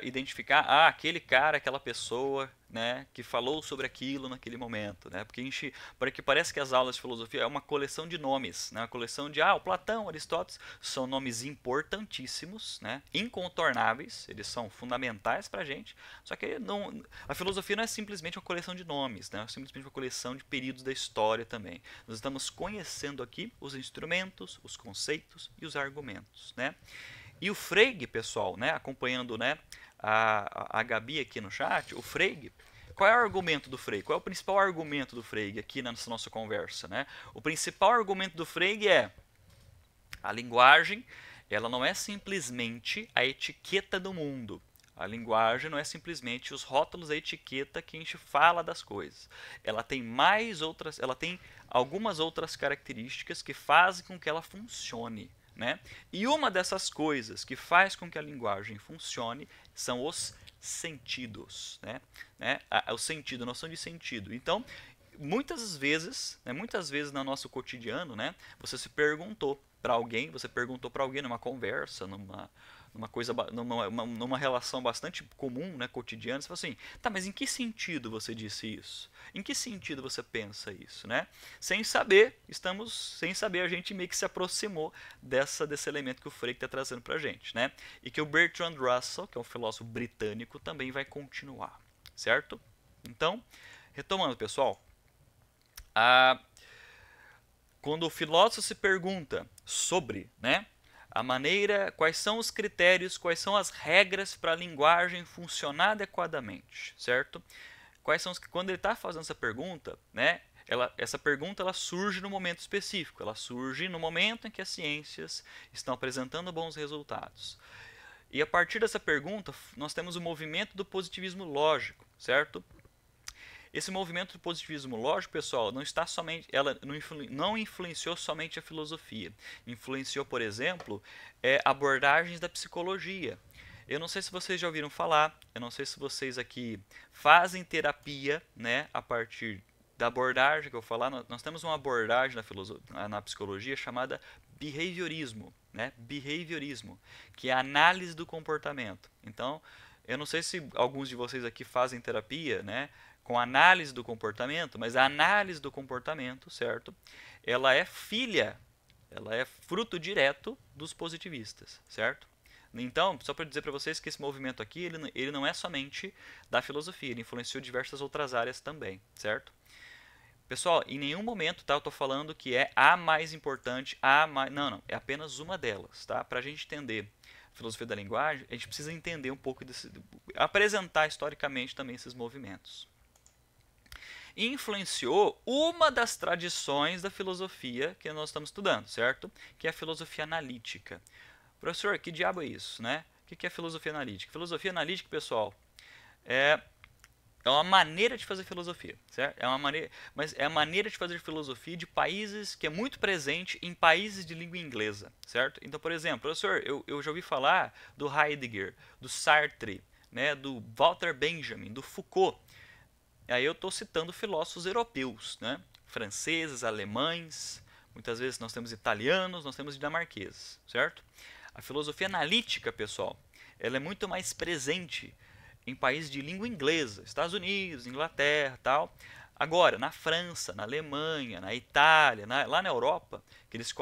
identificar aquele cara, aquela pessoa, né, que falou sobre aquilo naquele momento, né? Porque parece que as aulas de filosofia é uma coleção de nomes, né? Uma coleção de o Platão, Aristóteles, são nomes importantíssimos, né? Incontornáveis, eles são fundamentais para a gente. Só que a filosofia não é simplesmente uma coleção de nomes, né? É simplesmente uma coleção de períodos da história também. Nós estamos conhecendo aqui os instrumentos, os conceitos e os argumentos, né? E o Frege, pessoal, né, acompanhando, né, a Gabi aqui no chat, o Frege, qual é o argumento do Frege? Qual é o principal argumento do Frege aqui nessa nossa conversa? Né? O principal argumento do Frege é a linguagem, ela não é simplesmente a etiqueta do mundo. A linguagem não é simplesmente os rótulos, a etiqueta que a gente fala das coisas. Ela tem ela tem algumas outras características que fazem com que ela funcione, né? E uma dessas coisas que faz com que a linguagem funcione são os sentidos, né? O sentido, a noção de sentido. Então, muitas vezes no nosso cotidiano, né, você perguntou para alguém numa conversa, numa relação bastante comum, né, cotidiana, você fala assim, tá, mas em que sentido você disse isso? Em que sentido você pensa isso, né? Sem saber, a gente meio que se aproximou desse elemento que o Frege está trazendo para a gente, né? E que o Bertrand Russell, que é um filósofo britânico, também vai continuar, certo? Então, retomando, pessoal, quando o filósofo se pergunta sobre, né, a maneira, quais são os critérios, quais são as regras para a linguagem funcionar adequadamente, certo? Quando ele está fazendo essa pergunta, né, essa pergunta ela surge no momento específico, ela surge no momento em que as ciências estão apresentando bons resultados. E a partir dessa pergunta, nós temos o movimento do positivismo lógico, certo? Esse movimento do positivismo lógico, pessoal, ela não influenciou somente a filosofia. Influenciou, por exemplo, abordagens da psicologia. Eu não sei se vocês já ouviram falar, eu não sei se vocês aqui fazem terapia, né, a partir da abordagem que eu vou falar. Nós temos uma abordagem na psicologia chamada behaviorismo, né? Behaviorismo, que é a análise do comportamento. Então, eu não sei se alguns de vocês aqui fazem terapia, né, com análise do comportamento, mas a análise do comportamento, certo? Ela é fruto direto dos positivistas, certo? Então, só para dizer para vocês que esse movimento aqui, ele não é somente da filosofia, ele influenciou diversas outras áreas também, certo? Pessoal, em nenhum momento, tá, eu estou falando que é a mais importante, não, é apenas uma delas, tá? Para a gente entender a filosofia da linguagem, a gente precisa entender um pouco apresentar historicamente também esses movimentos. E influenciou uma das tradições da filosofia que nós estamos estudando, certo? Que é a filosofia analítica. Professor, que diabo é isso, né? O que é filosofia analítica? Filosofia analítica, pessoal, é uma maneira de fazer filosofia, certo? Mas é a maneira de fazer filosofia de países que é muito presente em países de língua inglesa, certo? Então, por exemplo, professor, eu já ouvi falar do Heidegger, do Sartre, né, do Walter Benjamin, do Foucault. Aí eu estou citando filósofos europeus, né? Franceses, alemães, muitas vezes nós temos italianos, nós temos dinamarqueses, certo? A filosofia analítica, pessoal, ela é muito mais presente em países de língua inglesa, Estados Unidos, Inglaterra, tal. Agora, na França, na Alemanha, na Itália, lá na Europa, que eles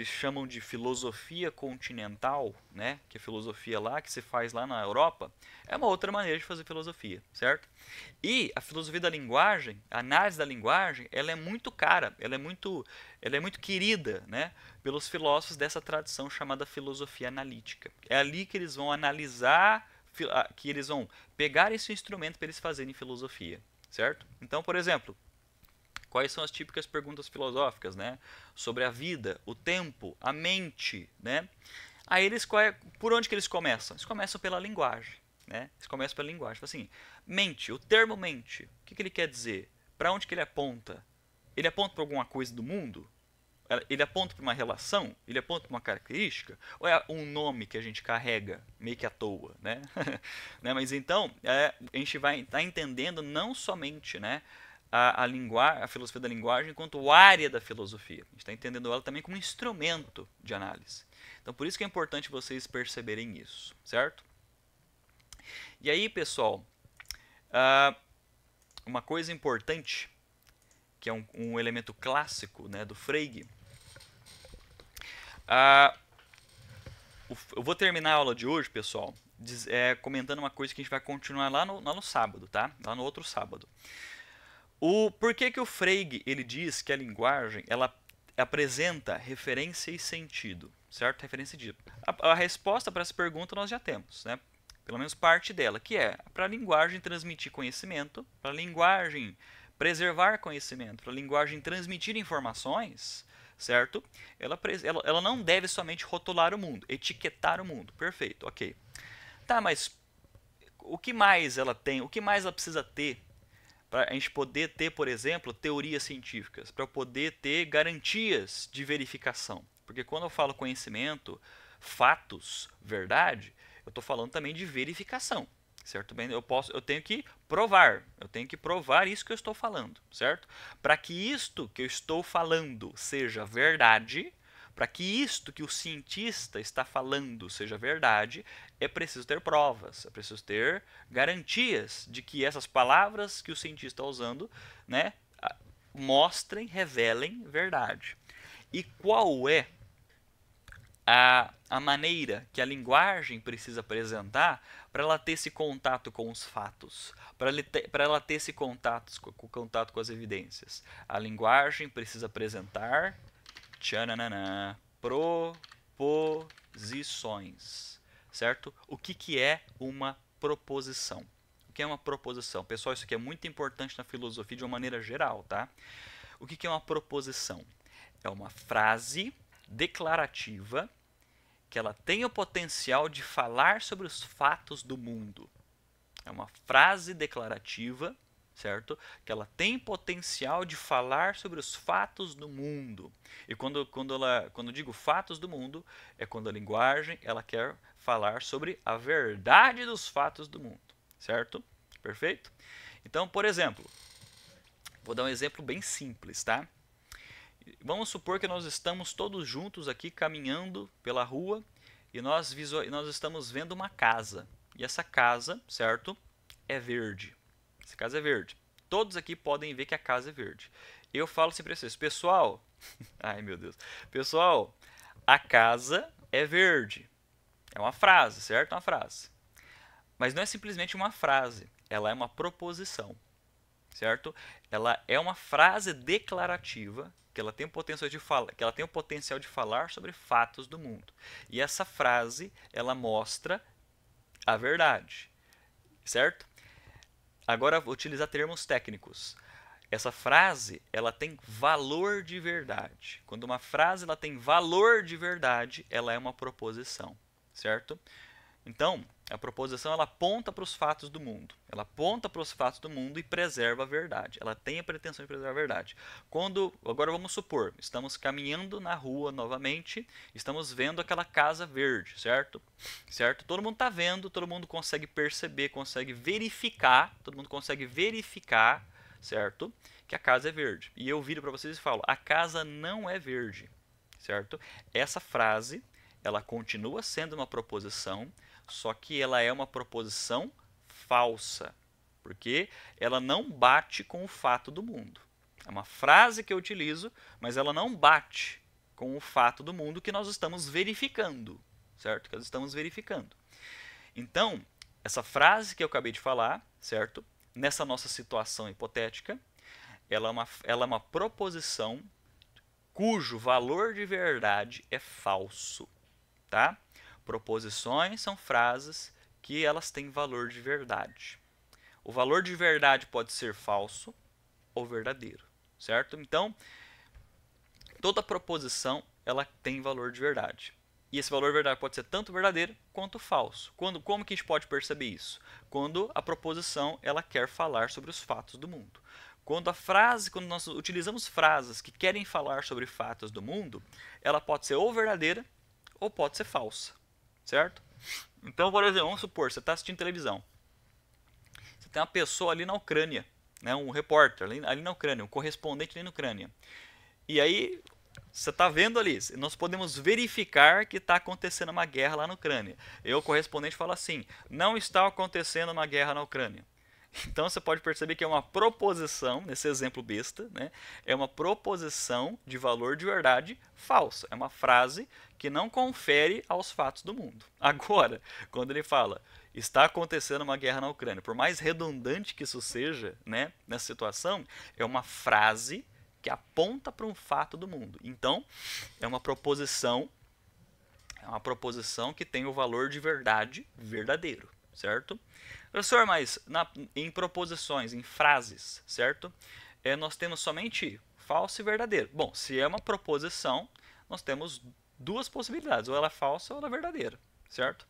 chamam de filosofia continental, né? Que é a filosofia lá que se faz lá na Europa, é uma outra maneira de fazer filosofia, certo? E a filosofia da linguagem, a análise da linguagem, ela é muito cara, ela é muito querida, né, pelos filósofos dessa tradição chamada filosofia analítica. É ali que eles vão analisar, que eles vão pegar esse instrumento para eles fazerem filosofia, certo? Então, por exemplo, quais são as típicas perguntas filosóficas, né, sobre a vida, o tempo, a mente, né? Aí por onde que eles começam? Eles começam pela linguagem, né? Eles começam pela linguagem. Assim, mente, o termo mente, o que ele quer dizer? Para onde que ele aponta? Ele aponta para alguma coisa do mundo? Ele aponta para uma relação? Ele aponta para uma característica? Ou é um nome que a gente carrega meio que à toa, né? Né? Mas então, a gente vai estar entendendo não somente, né, a filosofia da linguagem enquanto área da filosofia. A gente está entendendo ela também como instrumento de análise. Então, por isso que é importante vocês perceberem isso, certo? E aí, pessoal, uma coisa importante, que é um elemento clássico, né, do Frege. Eu vou terminar a aula de hoje, pessoal, comentando uma coisa que a gente vai continuar lá no sábado, tá? Lá no outro sábado. Por que o Frege ele diz que a linguagem ela apresenta referência e sentido, certo? Referência e sentido. A resposta para essa pergunta nós já temos, né? Pelo menos parte dela, que é para a linguagem transmitir conhecimento, para a linguagem preservar conhecimento, para a linguagem transmitir informações, certo? Ela não deve somente rotular o mundo, etiquetar o mundo. Perfeito, ok. Tá, mas o que mais ela tem, o que mais ela precisa ter para a gente poder ter, por exemplo, teorias científicas, para poder ter garantias de verificação. Porque quando eu falo conhecimento, fatos, verdade, eu estou falando também de verificação, certo? Bem, eu tenho que provar isso que eu estou falando, certo? Para que isto que eu estou falando seja verdade, para que isto que o cientista está falando seja verdade, é preciso ter provas, é preciso ter garantias de que essas palavras que o cientista está usando, né, mostrem, revelem verdade. E qual é a maneira que a linguagem precisa apresentar para ela ter esse contato com os fatos, para ela ter esse contato com as evidências? A linguagem precisa apresentar proposições, certo? O que é uma proposição? O que é uma proposição? Pessoal, isso aqui é muito importante na filosofia de uma maneira geral, tá? O que é uma proposição? É uma frase declarativa que ela tem o potencial de falar sobre os fatos do mundo. É uma frase declarativa, certo? Que ela tem potencial de falar sobre os fatos do mundo. E quando eu digo fatos do mundo, é quando a linguagem ela quer falar sobre a verdade dos fatos do mundo, certo? Perfeito? Então, por exemplo, vou dar um exemplo bem simples, tá? Vamos supor que nós estamos todos juntos aqui caminhando pela rua e nós estamos vendo uma casa. E essa casa, certo? É verde. Essa casa é verde. Todos aqui podem ver que a casa é verde. Eu falo assim para vocês, pessoal, ai meu Deus, pessoal, a casa é verde. É uma frase, certo? É uma frase. Mas não é simplesmente uma frase, ela é uma proposição, certo? Ela é uma frase declarativa que ela tem o potencial de falar sobre fatos do mundo. E essa frase, ela mostra a verdade, certo? Agora vou utilizar termos técnicos. Essa frase, ela tem valor de verdade. Quando uma frase ela tem valor de verdade, ela é uma proposição, certo? Então, a proposição ela aponta para os fatos do mundo. Ela aponta para os fatos do mundo e preserva a verdade. Ela tem a pretensão de preservar a verdade. Agora vamos supor, estamos caminhando na rua novamente, estamos vendo aquela casa verde, certo? Certo? Todo mundo está vendo, todo mundo consegue perceber, consegue verificar, todo mundo consegue verificar, certo? Que a casa é verde. E eu viro para vocês e falo, a casa não é verde, certo? Essa frase, ela continua sendo uma proposição, só que ela é uma proposição falsa, porque ela não bate com o fato do mundo. É uma frase que eu utilizo, mas ela não bate com o fato do mundo que nós estamos verificando, certo? Que nós estamos verificando. Então, essa frase que eu acabei de falar, certo? Nessa nossa situação hipotética, ela é uma proposição cujo valor de verdade é falso, tá? Proposições são frases que elas têm valor de verdade. O valor de verdade pode ser falso ou verdadeiro, certo? Então, toda proposição ela tem valor de verdade. E esse valor de verdade pode ser tanto verdadeiro quanto falso. Como que a gente pode perceber isso? Quando a proposição ela quer falar sobre os fatos do mundo. Quando nós utilizamos frases que querem falar sobre fatos do mundo, ela pode ser ou verdadeira ou pode ser falsa, certo? Então, por exemplo, vamos supor, você está assistindo televisão. Você tem uma pessoa ali na Ucrânia, né, um repórter ali na Ucrânia, um correspondente ali na Ucrânia. E aí, você está vendo ali, nós podemos verificar que está acontecendo uma guerra lá na Ucrânia. E o correspondente fala assim, não está acontecendo uma guerra na Ucrânia. Então você pode perceber que é uma proposição, nesse exemplo besta, né? É uma proposição de valor de verdade falsa. É uma frase que não confere aos fatos do mundo. Agora, quando ele fala, está acontecendo uma guerra na Ucrânia, por mais redundante que isso seja, né, nessa situação, é uma frase que aponta para um fato do mundo. Então, é uma proposição que tem o valor de verdade verdadeiro, certo? Professor, mas em proposições, em frases, certo? Nós temos somente falso e verdadeiro. Bom, se é uma proposição, nós temos duas possibilidades, ou ela é falsa ou ela é verdadeira, certo?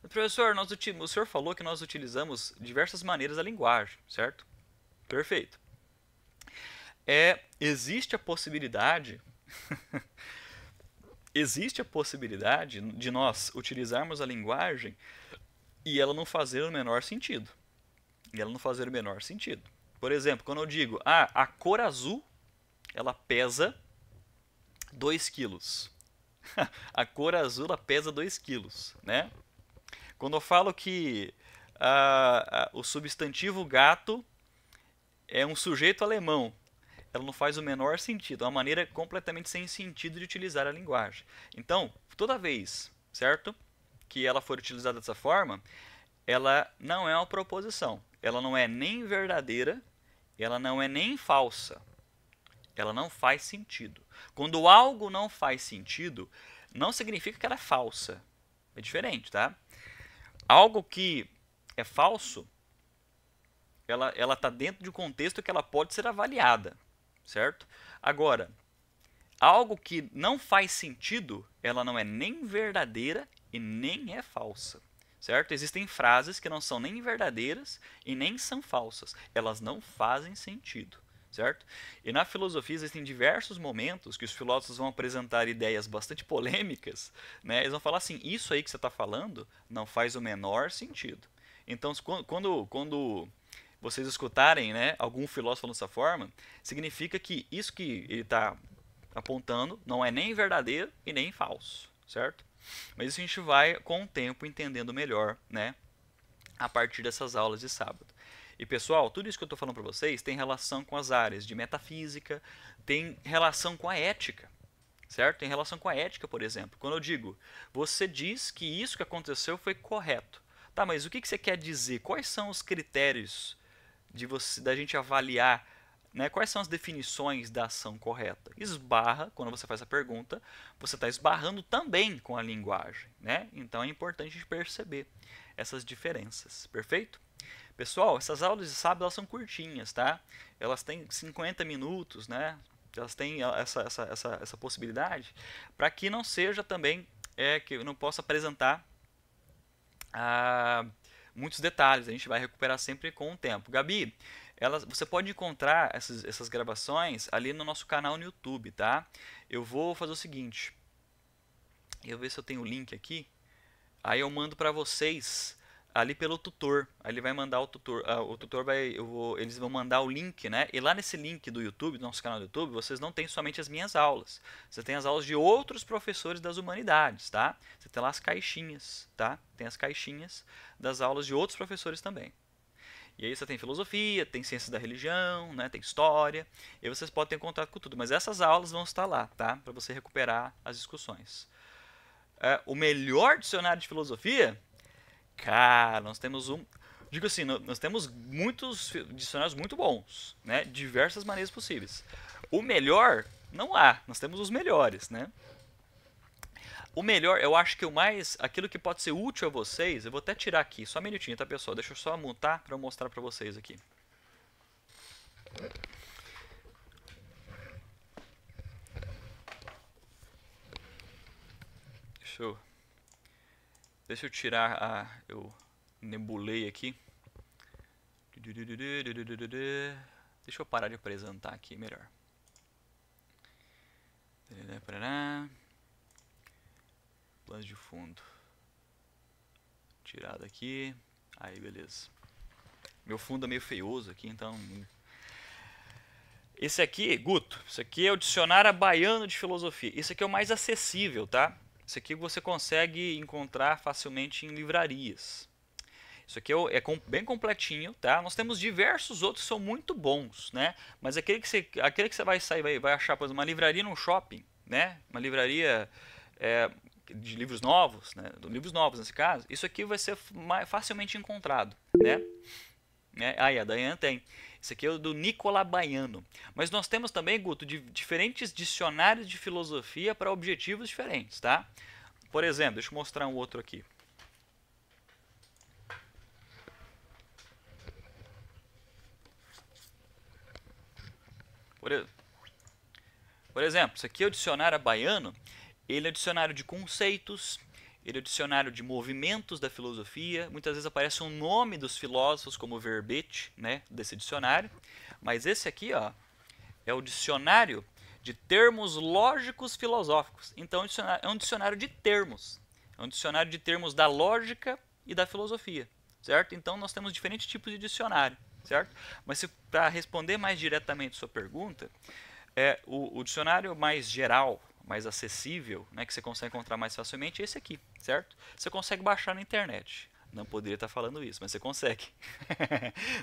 Professor, o senhor falou que nós utilizamos diversas maneiras da linguagem, certo? Perfeito. Existe a possibilidade existe a possibilidade de nós utilizarmos a linguagem e ela não fazer o menor sentido. Por exemplo, quando eu digo, a cor azul, ela pesa 2 quilos. A cor azul, ela pesa 2 quilos, né? Quando eu falo que o substantivo gato é um sujeito alemão, ela não faz o menor sentido. É uma maneira completamente sem sentido de utilizar a linguagem. Então, toda vez, certo, que ela for utilizada dessa forma, ela não é uma proposição. Ela não é nem verdadeira, ela não é nem falsa. Ela não faz sentido. Quando algo não faz sentido, não significa que ela é falsa. É diferente, tá? Algo que é falso, ela está dentro de um contexto que ela pode ser avaliada, certo? Agora, algo que não faz sentido, ela não é nem verdadeira e nem é falsa, certo? Existem frases que não são nem verdadeiras e nem são falsas. Elas não fazem sentido, certo? E na filosofia existem diversos momentos que os filósofos vão apresentar ideias bastante polêmicas, né? Eles vão falar assim, isso aí que você está falando não faz o menor sentido. Então, quando vocês escutarem, né, algum filósofo falando dessa forma, significa que isso que ele está apontando não é nem verdadeiro e nem falso, certo? Mas isso a gente vai, com o tempo, entendendo melhor, né, a partir dessas aulas de sábado. E pessoal, tudo isso que eu estou falando para vocês tem relação com as áreas de metafísica, tem relação com a ética, certo? Tem relação com a ética, por exemplo. Quando eu digo, você diz que isso que aconteceu foi correto. Tá, mas o que você quer dizer? Quais são os critérios da gente avaliar, né, quais são as definições da ação correta? Esbarra, quando você faz a pergunta, você está esbarrando também com a linguagem, né? Então é importante a gente perceber essas diferenças, perfeito? Pessoal, essas aulas de sábado elas são curtinhas, tá? Elas têm 50 minutos, né? Elas têm essa possibilidade para que não seja também que eu não possa apresentar muitos detalhes. A gente vai recuperar sempre com o tempo. Gabi, você pode encontrar essas gravações ali no nosso canal no YouTube, tá? Eu vou fazer o seguinte. Eu vou ver se eu tenho o link aqui. Aí eu mando para vocês ali pelo tutor. Aí ele vai mandar o tutor. O tutor eles vão mandar o link, né? E lá nesse link do YouTube, do nosso canal do YouTube, vocês não tem somente as minhas aulas. Você tem as aulas de outros professores das humanidades, tá? Você tem lá as caixinhas, tá? Tem as caixinhas das aulas de outros professores também. E aí você tem filosofia, tem ciências da religião, né? Tem história. E aí vocês podem ter contato com tudo. Mas essas aulas vão estar lá, tá? Para você recuperar as discussões. O melhor dicionário de filosofia? Cara, nós temos digo assim, nós temos muitos dicionários muito bons, né? Diversas maneiras possíveis. O melhor, não há. Nós temos os melhores, né? O melhor, eu acho que aquilo que pode ser útil a vocês, eu vou até tirar aqui, só um minutinho, tá, pessoal? Deixa eu só mutar para eu mostrar para vocês aqui. Deixa eu tirar eu nebulei aqui. Deixa eu parar de apresentar aqui melhor. Plano de fundo. Tirado aqui. Aí, beleza. Meu fundo é meio feioso aqui, então... Esse aqui, Guto, isso aqui é o Dicionário Baiano de Filosofia. Esse aqui é o mais acessível, tá? Isso aqui você consegue encontrar facilmente em livrarias. Isso aqui é bem completinho, tá? Nós temos diversos outros que são muito bons, né? Mas aquele que você vai achar, por exemplo, uma livraria num shopping, né? Uma livraria de livros novos, né? Livros novos nesse caso. Isso aqui vai ser facilmente encontrado, né? Aí a Dayan tem. Esse aqui é o do Nicola Baiano. Mas nós temos também, Guto, diferentes dicionários de filosofia para objetivos diferentes, tá? Por exemplo, deixa eu mostrar um outro aqui. Por exemplo, esse aqui é o dicionário baiano. Ele é o dicionário de conceitos, Ele é o dicionário de movimentos da filosofia. Muitas vezes aparece um nome dos filósofos como verbete, né, desse dicionário. Mas esse aqui, ó, é o dicionário de termos lógicos filosóficos. Então é um dicionário de termos. É um dicionário de termos da lógica e da filosofia, certo? Então nós temos diferentes tipos de dicionário, certo? Mas para responder mais diretamente a sua pergunta, o dicionário mais geral, mais acessível, né, que você consegue encontrar mais facilmente, é esse aqui, certo? Você consegue baixar na internet. Não poderia estar falando isso, mas você consegue.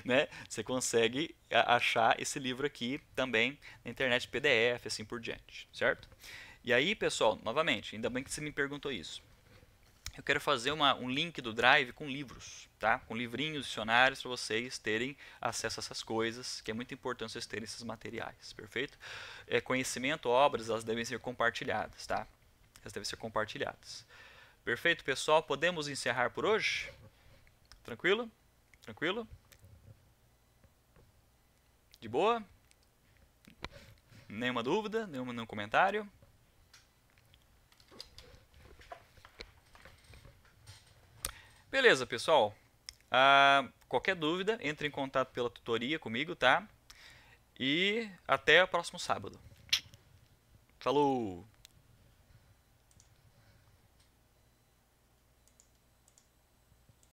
Né? Você consegue achar esse livro aqui também na internet, PDF, assim por diante, certo? E aí, pessoal, novamente, ainda bem que você me perguntou isso. Eu quero fazer um link do Drive com livros, tá? Com livrinhos, dicionários, para vocês terem acesso a essas coisas, que é muito importante vocês terem esses materiais, perfeito? Conhecimento, obras, elas devem ser compartilhadas, tá? Elas devem ser compartilhadas. Perfeito, pessoal? Podemos encerrar por hoje? Tranquilo? Tranquilo? De boa? Nenhuma dúvida? Nenhum comentário? Beleza, pessoal. Qualquer dúvida, entre em contato pela tutoria comigo, tá? E até o próximo sábado. Falou!